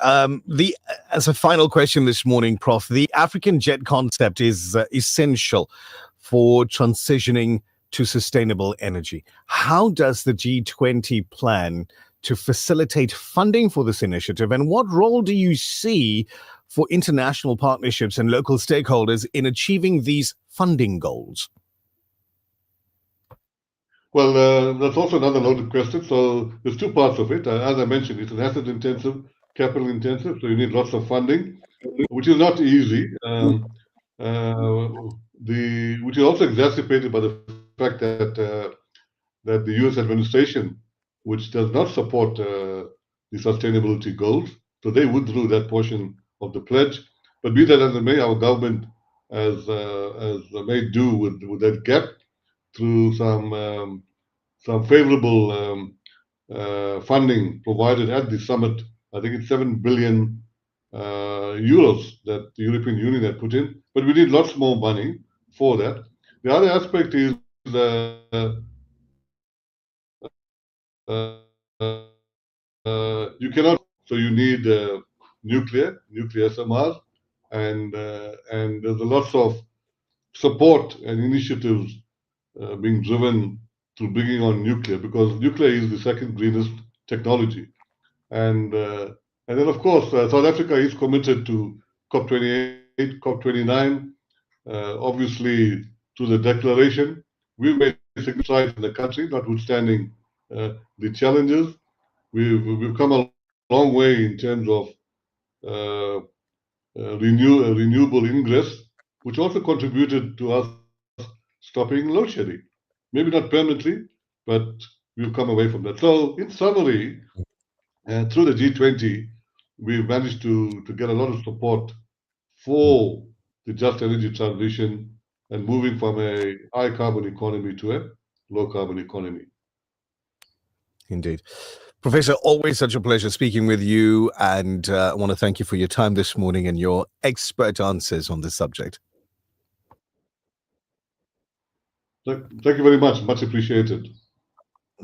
Speaker 1: As a final question this morning, Prof, the African jet concept is essential for transitioning to sustainable energy. How does the G20 plan to facilitate funding for this initiative, and what role do you see for international partnerships and local stakeholders in achieving these funding goals?
Speaker 11: Well, that's also another loaded question. So there's two parts of it. As I mentioned, it's an asset intensive, capital intensive, so you need lots of funding, which is not easy. Which is also exacerbated by the fact that the US administration, which does not support the sustainability goals, so they withdrew that portion of the pledge. But be that as it may, our government has made do with that gap through some favorable funding provided at the summit. I think it's 7 billion euros that the European Union had put in, but we need lots more money for that. The other aspect is you cannot, so you need nuclear SMRs, and there's a lots of support and initiatives being driven to bringing on nuclear, because nuclear is the second greenest technology. And then, of course, South Africa is committed to COP28, COP29, obviously to the declaration. We've made significant strides in the country, notwithstanding the challenges. We've come a long way in terms of renewable ingress, which also contributed to us stopping load shedding. Maybe not permanently, but we've come away from that. So, in summary, through the G20, we've managed to get a lot of support for the just energy transition and moving from a high carbon economy to a low carbon economy.
Speaker 1: Indeed. Professor, always such a pleasure speaking with you, and I want to thank you for your time this morning and your expert answers on this subject.
Speaker 11: Thank you very much. Much appreciated.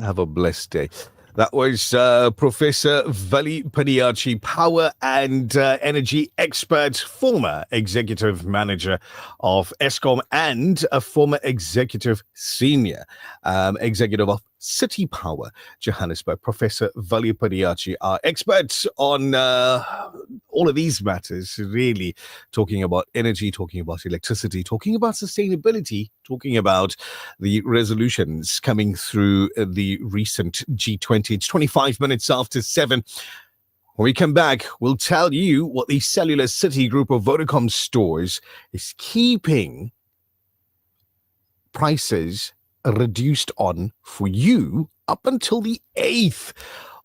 Speaker 1: Have a blessed day. That was Professor Vali Padiachi, power and energy expert, former executive manager of ESCOM and a former executive senior executive of City Power, Johannesburg. Professor Vali Padiachi, our expert on all of these matters, really talking about energy, talking about electricity, talking about sustainability, talking about the resolutions coming through the recent G20. It's 25 minutes after 7. When we come back, we'll tell you what the Cellular City group of Vodacom stores is keeping prices reduced on for you up until the 8th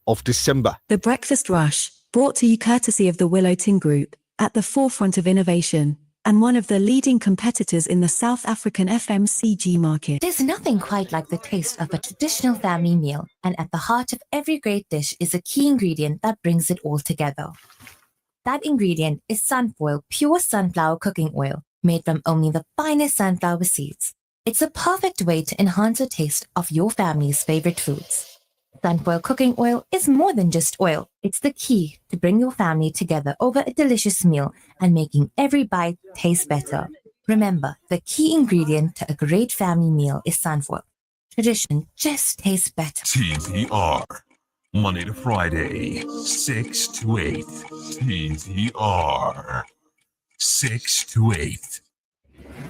Speaker 1: of December.
Speaker 5: The Breakfast Rush, brought to you courtesy of the Willow Tin Group, at the forefront of innovation, and one of the leading competitors in the South African FMCG market.
Speaker 6: There's nothing quite like the taste of a traditional family meal, and at the heart of every great dish is a key ingredient that brings it all together. That ingredient is Sunfoil pure sunflower cooking oil, made from only the finest sunflower seeds. It's a perfect way to enhance the taste of your family's favorite foods. Sunfoil cooking oil is more than just oil. It's the key to bring your family together over a delicious meal and making every bite taste better. Remember, the key ingredient to a great family meal is sunfoil. Tradition just tastes better.
Speaker 9: TBR. Monday to Friday, 6 to 8. TBR. 6 to 8.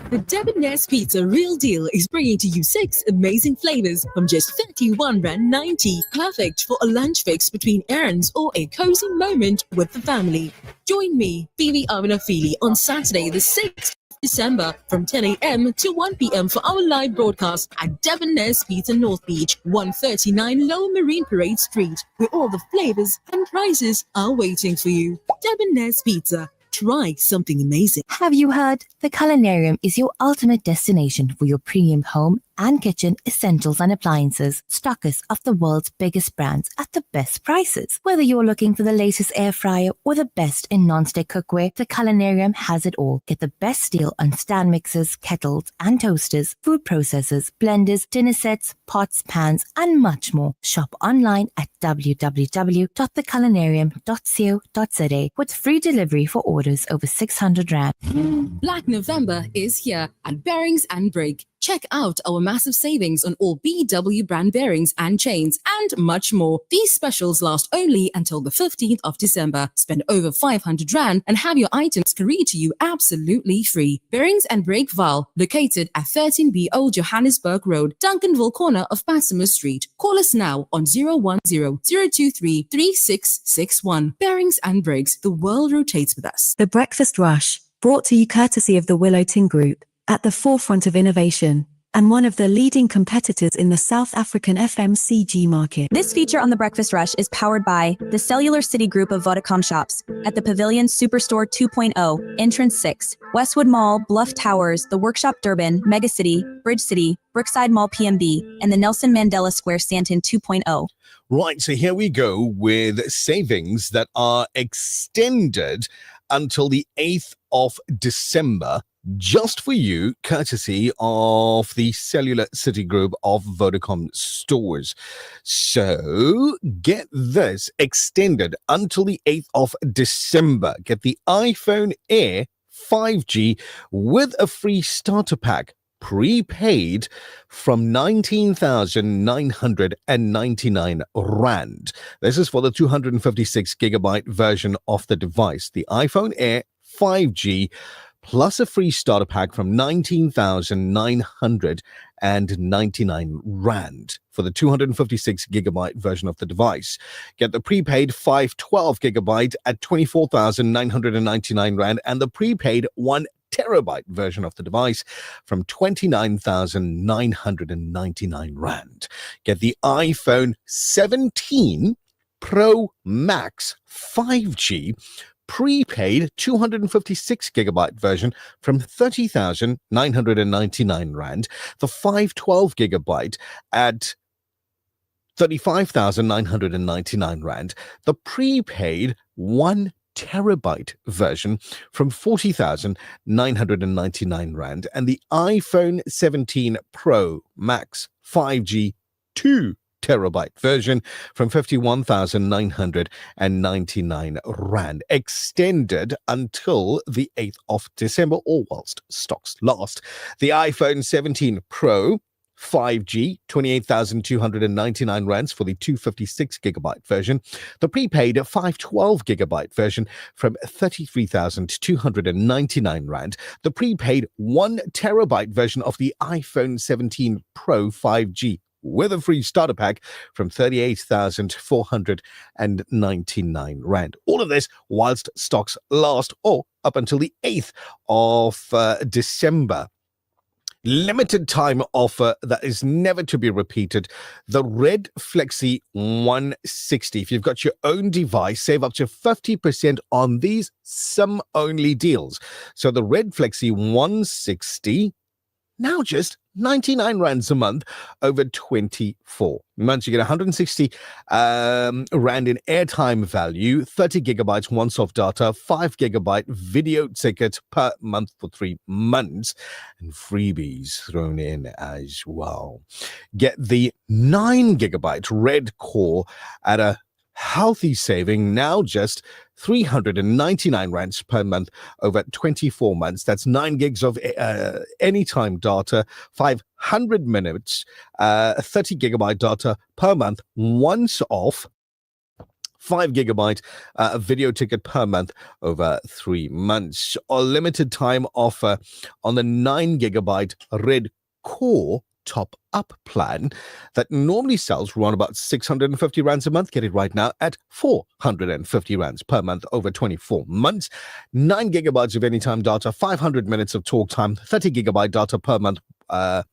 Speaker 7: The Debonair's Pizza Real Deal is bringing to you 6 amazing flavors from just 31.90. Perfect for a lunch fix between errands or a cozy moment with the family. Join me, Bibi Aminafili, on Saturday the 6th of December from 10 a.m. to 1 p.m. for our live broadcast at Debonair's Pizza North Beach, 139 Lower Marine Parade Street, where all the flavors and prices are waiting for you. Debonair's Pizza. Try something amazing.
Speaker 6: Have you heard? The Culinarium is your ultimate destination for your premium home and kitchen essentials and appliances. Stockers of the world's biggest brands at the best prices. Whether you're looking for the latest air fryer or the best in non-stick cookware, the Culinarium has it all. Get the best deal on stand mixers, kettles and toasters, food processors, blenders, dinner sets, pots, pans and much more. Shop online at www.theculinarium.co.za with free delivery for orders over 600 rand.
Speaker 7: Black November is here at Bearings and Brake. Check out our massive savings on all BW brand bearings and chains and much more. These specials last only until the 15th of December. Spend over 500 Rand and have your items carried to you absolutely free. Bearings and Brake Val, located at 13B Old Johannesburg Road, Duncanville corner of Bassimo Street. Call us now on 010-023-3661. Bearings and Brakes, the world rotates with us.
Speaker 5: The Breakfast Rush, brought to you courtesy of the Willow Tin Group, at the forefront of innovation, and one of the leading competitors in the South African FMCG market.
Speaker 13: This feature on The Breakfast Rush is powered by the Cellular City group of Vodacom shops at the Pavilion Superstore 2.0, Entrance 6, Westwood Mall, Bluff Towers, The Workshop Durban, Megacity, Bridge City, Brookside Mall PMB, and the Nelson Mandela Square Stanton 2.0.
Speaker 1: Right, so here we go with savings that are extended until the 8th of December, just for you, courtesy of the Cellular City group of Vodacom stores. So get this extended until the 8th of December. Get the iPhone Air 5G with a free starter pack, prepaid, from 19,999 Rand. This is for the 256 gigabyte version of the device. The iPhone Air 5G plus a free starter pack from 19,999 Rand for the 256 gigabyte version of the device. Get the prepaid 512 gigabyte at 24,999 Rand and the prepaid 1 terabyte version of the device from 29,999 Rand. Get the iPhone 17 Pro Max 5G prepaid 256 gigabyte version from 30,999 Rand, the 512 gigabyte at 35,999 Rand, the prepaid 1 terabyte version from 40,999 Rand, and the iPhone 17 Pro Max 5G 2 terabyte version from 51,999 Rand, extended until the 8th of December, or whilst stocks last. The iPhone 17 Pro 5G, 28,299 Rands for the 256 gigabyte version. The prepaid 512 gigabyte version from 33,299 Rand. The prepaid 1 terabyte version of the iPhone 17 Pro 5G with a free starter pack from 38,499 Rand. All of this whilst stocks last, or up until the 8th of December. Limited time offer that is never to be repeated. The Red Flexi 160. If you've got your own device, save up to 50% on these SIM-only deals. So the Red Flexi 160, now just 99 Rands a month over 24 months. You get 160 Rand in airtime value, 30 gigabytes once-off data, 5 gigabyte video ticket per month for 3 months, and freebies thrown in as well. Get the 9 gigabyte Red Core at a healthy saving, now just 399 Rands per month over 24 months. That's 9 gigs of anytime data, 500 minutes, 30 gigabyte data per month, once off, 5 gigabyte video ticket per month over 3 months. A limited time offer on the 9 gigabyte Red Core top up plan that normally sells around about 650 Rands a month. Get it right now at 450 Rands per month over 24 months. 9 gigabytes of anytime data, 500 minutes of talk time, 30 gigabyte data per month for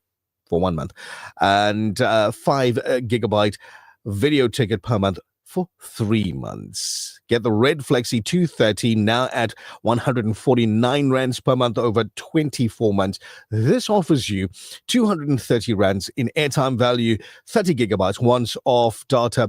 Speaker 1: 1 month, and 5 gigabyte video ticket per month for 3 months. Get the Red Flexi 230 now at 149 Rands per month over 24 months. This offers you 230 Rands in airtime value, 30 gigabytes once off data,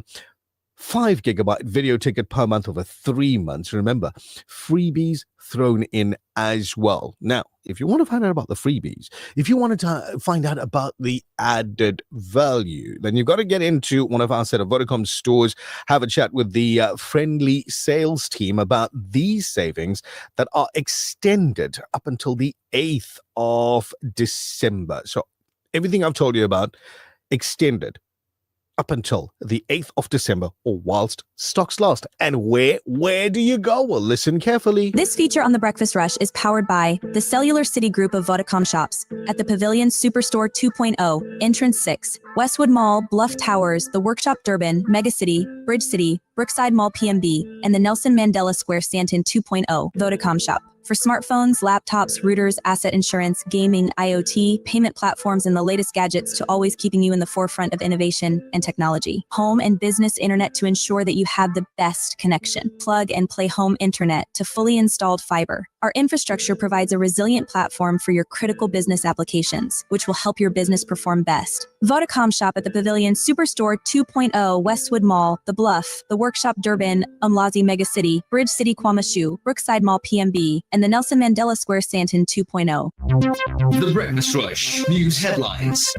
Speaker 1: 5 gigabyte video ticket per month over 3 months. Remember, freebies thrown in as well. Now, if you want to find out about the freebies, if you wanted to find out about the added value, then you've got to get into one of our set of Vodacom stores, have a chat with the friendly sales team about these savings that are extended up until the 8th of December. So everything I've told you about, extended up until the 8th of December, or whilst stocks last. And where do you go? Well, listen carefully.
Speaker 13: This feature on The Breakfast Rush is powered by the Cellular City Group of Vodacom shops at the Pavilion Superstore 2.0, Entrance 6, Westwood Mall, Bluff Towers, the Workshop Durban, Megacity, Bridge City, Brookside Mall PMB, and the Nelson Mandela Square Stanton 2.0 Vodacom shop. For smartphones, laptops, routers, asset insurance, gaming, IoT, payment platforms, and the latest gadgets to always keeping you in the forefront of innovation and technology. Home and business internet to ensure that you have the best connection. Plug and play home internet to fully installed fiber. Our infrastructure provides a resilient platform for your critical business applications, which will help your business perform best. Vodacom shop at the Pavilion Superstore 2.0, Westwood Mall, The Bluff, the Workshop Durban, Umlazi Megacity, Bridge City Kwamashu, Brookside Mall PMB, and the Nelson Mandela Square Stanton 2.0.
Speaker 16: The Breakfast Rush News Headlines.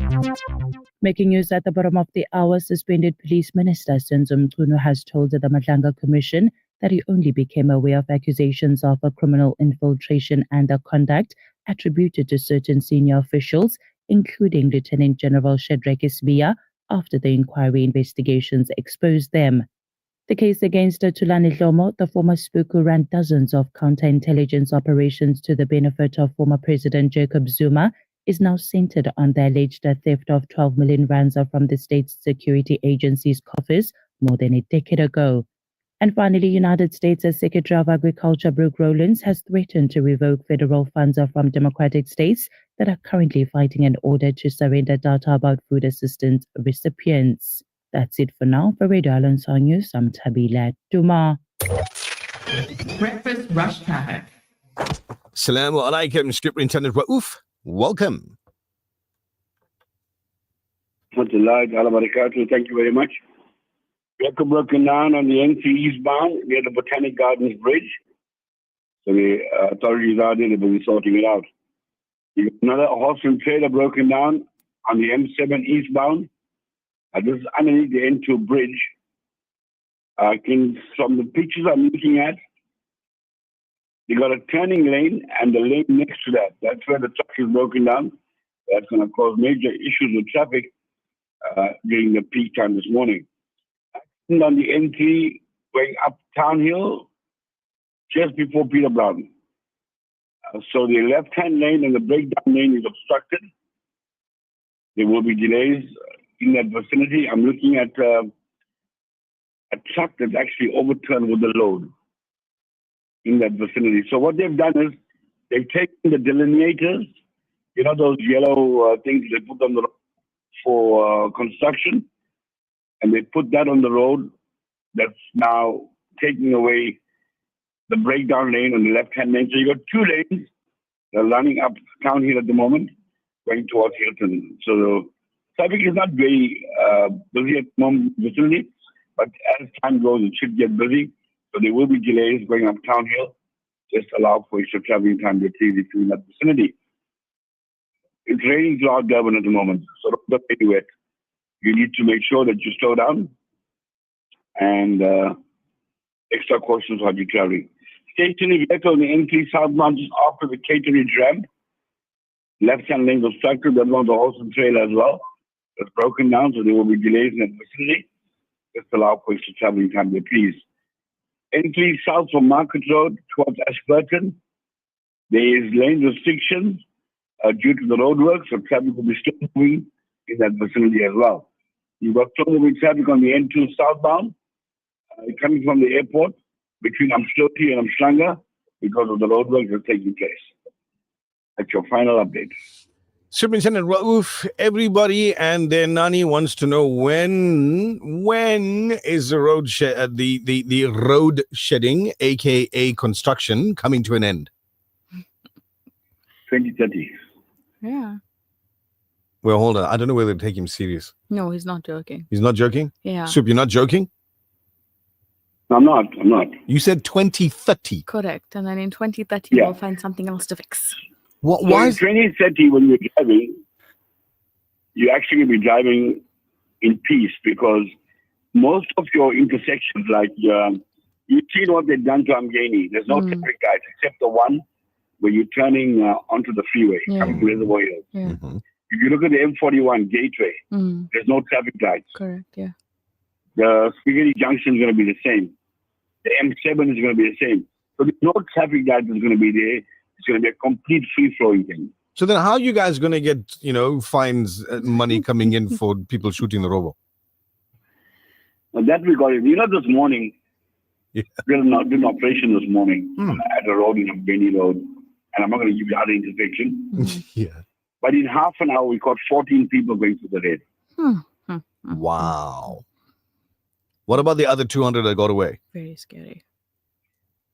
Speaker 15: Making news at the bottom of the hour, suspended Police Minister Senzo Mchunu has told the Madlanga Commission that he only became aware of accusations of a criminal infiltration and conduct attributed to certain senior officials, including Lieutenant General Shadrack Isbiya, after the inquiry investigations exposed them. The case against Tulani Dlomo, the former spook who ran dozens of counterintelligence operations to the benefit of former President Jacob Zuma, is now centered on the alleged theft of 12 million rands from the state's security agency's coffers more than a decade ago. And finally, United States Secretary of Agriculture Brooke Rollins has threatened to revoke federal funds from democratic states that are currently fighting an order to surrender data about food assistance recipients. That's it for now. For Radio Alansar News, I'm Tabila Duma.
Speaker 2: Breakfast Rush Time.
Speaker 1: Assalamu alaikum, Superintendent Raouf. Welcome.
Speaker 22: Thank you very much. We have broken down on the NC eastbound near the Botanic Gardens Bridge. So the authorities are there, they're busy sorting it out. Another horse and trailer broken down on the M7 eastbound. This is underneath the N2 bridge. From the pictures I'm looking at, you got a turning lane and the lane next to that. That's where the truck is broken down. That's going to cause major issues with traffic during the peak time this morning. And on the N3 going up Town Hill, just before Peter Brown. So the left-hand lane and the breakdown lane is obstructed. There will be delays in that vicinity. I'm looking at a truck that's actually overturned with the load in that vicinity. So what they've done is they've taken the delineators, you know, those yellow things they put on the road for construction, and they put that on the road. That's now taking away the breakdown lane on the left-hand lane. So you got two lanes that are running up Town Hill at the moment, going towards Hilton. So the traffic is not very busy at the moment vicinity, but as time goes, it should get busy. So there will be delays going up Town Hill. Just allow for extra traveling time to please if you're in that vicinity. It's raining throughout Durban at the moment, so don't get wet. You need to make sure that you slow down and extra cautions while you're traveling. Stationary vehicle in the N3 southbound just after the catering ramp. Left-hand lane obstructed, there's one of the horse and trailer as well. It's broken down, so there will be delays in that vicinity. Just allow for extra traveling time there, please. N3 south from Market Road towards Ashburton. There is lane restrictions due to the roadwork, so traffic will be still moving in that vicinity as well. You've got slow-moving traffic on the N2 southbound coming from the airport between Amsterdam and Amsterdam because of the roadwork that's taking place. That's your final update.
Speaker 1: Superintendent Raouf, everybody and their nanny wants to know when is the road the road shedding, aka construction, coming to an end?
Speaker 22: 2030.
Speaker 3: Yeah.
Speaker 1: Well, hold on. I don't know whether to take him serious.
Speaker 3: No, he's not joking.
Speaker 1: He's not joking?
Speaker 3: Yeah.
Speaker 1: Sup, you're not joking?
Speaker 22: I'm not.
Speaker 1: You said 2030.
Speaker 3: Correct. And then in 2030, we'll find something else to fix.
Speaker 22: Why? In 2030, when you're driving, you actually be driving in peace because most of your intersections, like you've seen what they've done to Amgeni. There's no traffic lights except the one where you're turning onto the freeway coming to Reservoir Hill.
Speaker 3: Yeah.
Speaker 1: Mm-hmm.
Speaker 22: If you look at the M41 gateway, there's no traffic lights.
Speaker 3: Correct, yeah.
Speaker 22: The Spaghetti Junction is going to be the same. The M7 is going to be the same. So there's no traffic lights that's going to be there. It's going to be a complete free-flowing thing.
Speaker 1: So then how are you guys going to get, fines, money coming in for people shooting the robo?
Speaker 22: Well, that we got it. This morning, we did an operation this morning at a road in Amgeni Road. And I'm not going to give you other intersection.
Speaker 1: Yeah.
Speaker 22: But in half an hour, we caught 14 people going through the red.
Speaker 1: Wow. What about the other 200 that got away?
Speaker 3: Very scary.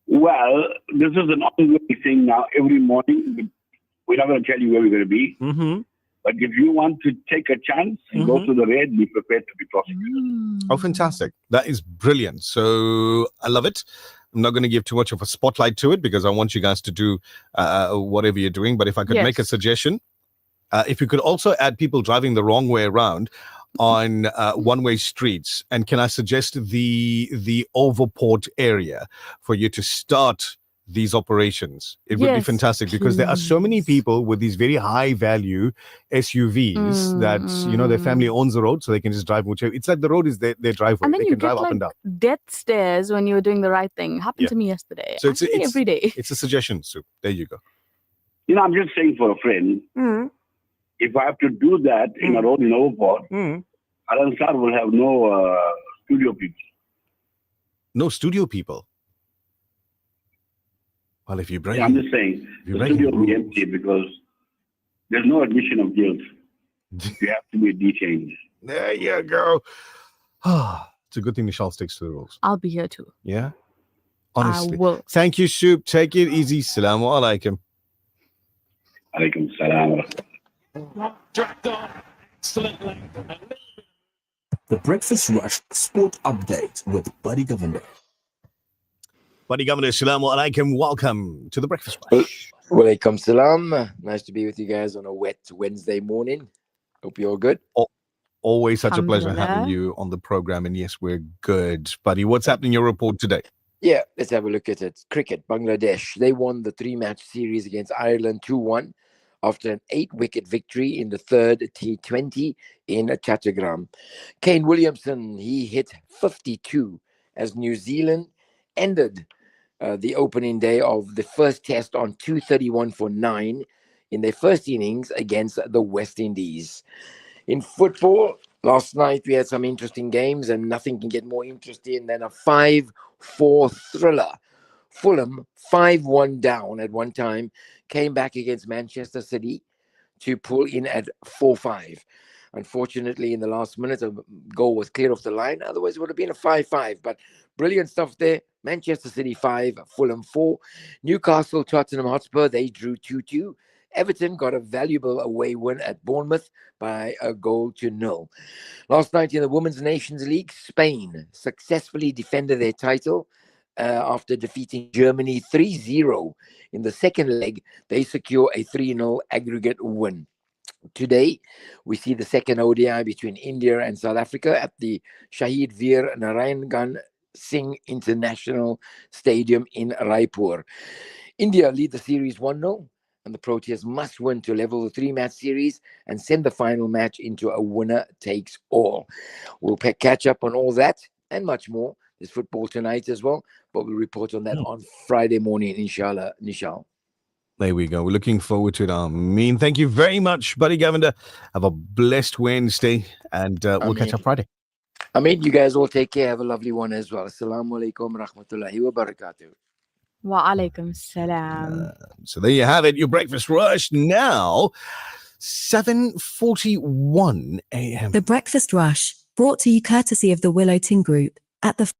Speaker 22: Well, this is an ongoing thing now. Every morning, we're not going to tell you where we're going to be.
Speaker 1: Mm-hmm.
Speaker 22: But if you want to take a chance and go through the red, be prepared to be prosecuted.
Speaker 1: Oh, fantastic. That is brilliant. So I love it. I'm not going to give too much of a spotlight to it because I want you guys to do whatever you're doing. But if I could make a suggestion, if you could also add people driving the wrong way around on one-way streets, and can I suggest the Overport area for you to start these operations. It would be
Speaker 3: Yes,
Speaker 1: fantastic because there are so many
Speaker 3: please.
Speaker 1: people with these very high value SUVs that, you know, their family owns the road so they can just drive whichever. It's like the road is their driveway.
Speaker 3: And then
Speaker 1: They
Speaker 3: you
Speaker 1: can drive
Speaker 3: get
Speaker 1: up
Speaker 3: like
Speaker 1: and down.
Speaker 3: death stares when you're doing the right thing. Happened
Speaker 1: Yeah.
Speaker 3: to me yesterday.
Speaker 1: So
Speaker 3: Actually, every day.
Speaker 1: it's a suggestion, Soup. There you go.
Speaker 22: You know, I'm just saying for a friend, if I have to do that in a road in Overport, Alan Sar will have no studio people.
Speaker 1: No studio people. Well, if you break,
Speaker 22: I'm just saying, the studio will be empty because there's no admission of guilt. You have to be detained.
Speaker 1: There you go. It's a good thing Michelle sticks to the rules.
Speaker 3: I'll be here too.
Speaker 1: Yeah? Honestly.
Speaker 3: I will.
Speaker 1: Thank you, Soup. Take it easy. Salamu alaikum.
Speaker 22: Alaikum salam.
Speaker 2: The Breakfast Rush Sport Update with Buddy Governor.
Speaker 1: Buddy Governor, Salamu alaikum. Welcome to the Breakfast Rush.
Speaker 4: Walaikum salam. Nice to be with you guys on a wet Wednesday morning. Hope you're all good.
Speaker 1: Always such a pleasure
Speaker 4: Alhamdulillah.
Speaker 1: having you on the program. And yes, we're good. Buddy, what's happening in your report today?
Speaker 4: Yeah, let's have a look at it. Cricket, Bangladesh. They won the 3-match series against Ireland 2-1 after an 8-wicket victory in the third T20 in Chattogram. Kane Williamson, he hit 52 as New Zealand ended the opening day of the first test on 231 for 9 in their first innings against the West Indies. In football, last night we had some interesting games, and nothing can get more interesting than a 5-4 thriller. Fulham, 5-1 down at one time, came back against Manchester City to pull in at 4-5. Unfortunately, in the last minute, a goal was cleared off the line. Otherwise, it would have been a 5-5. But brilliant stuff there. Manchester City 5, Fulham 4. Newcastle, Tottenham Hotspur, they drew 2-2. Everton got a valuable away win at Bournemouth by 1-0. Last night in the Women's Nations League, Spain successfully defended their title after defeating Germany 3-0. In the second leg, they secure a 3-0 aggregate win. Today, we see the second ODI between India and South Africa at the Shahid Veer Narayan Singh International Stadium in Raipur. India lead the series 1-0, and the Proteas must win to level the 3-match series and send the final match into a winner-takes-all. We'll catch up on all that and much more. There's football tonight as well, but we'll report on that on Friday morning, inshallah, Nishal.
Speaker 1: There we go. We're looking forward to it. Amin. Thank you very much, Buddy Governor. Have a blessed Wednesday, and we'll catch up Friday.
Speaker 4: I mean, you guys all take care. Have a lovely one as well. Assalamu alaikum rahmatullahi wa barakatuh.
Speaker 3: Wa alaikum salam.
Speaker 1: So there you have it, your breakfast rush. Now, 7:41 a.m.
Speaker 5: The Breakfast Rush, brought to you courtesy of the Willow Tin Group at the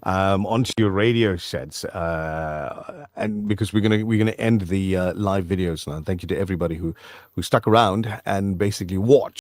Speaker 1: onto your radio sets, and because we're gonna end the live videos now. Thank you to everybody who stuck around and basically watched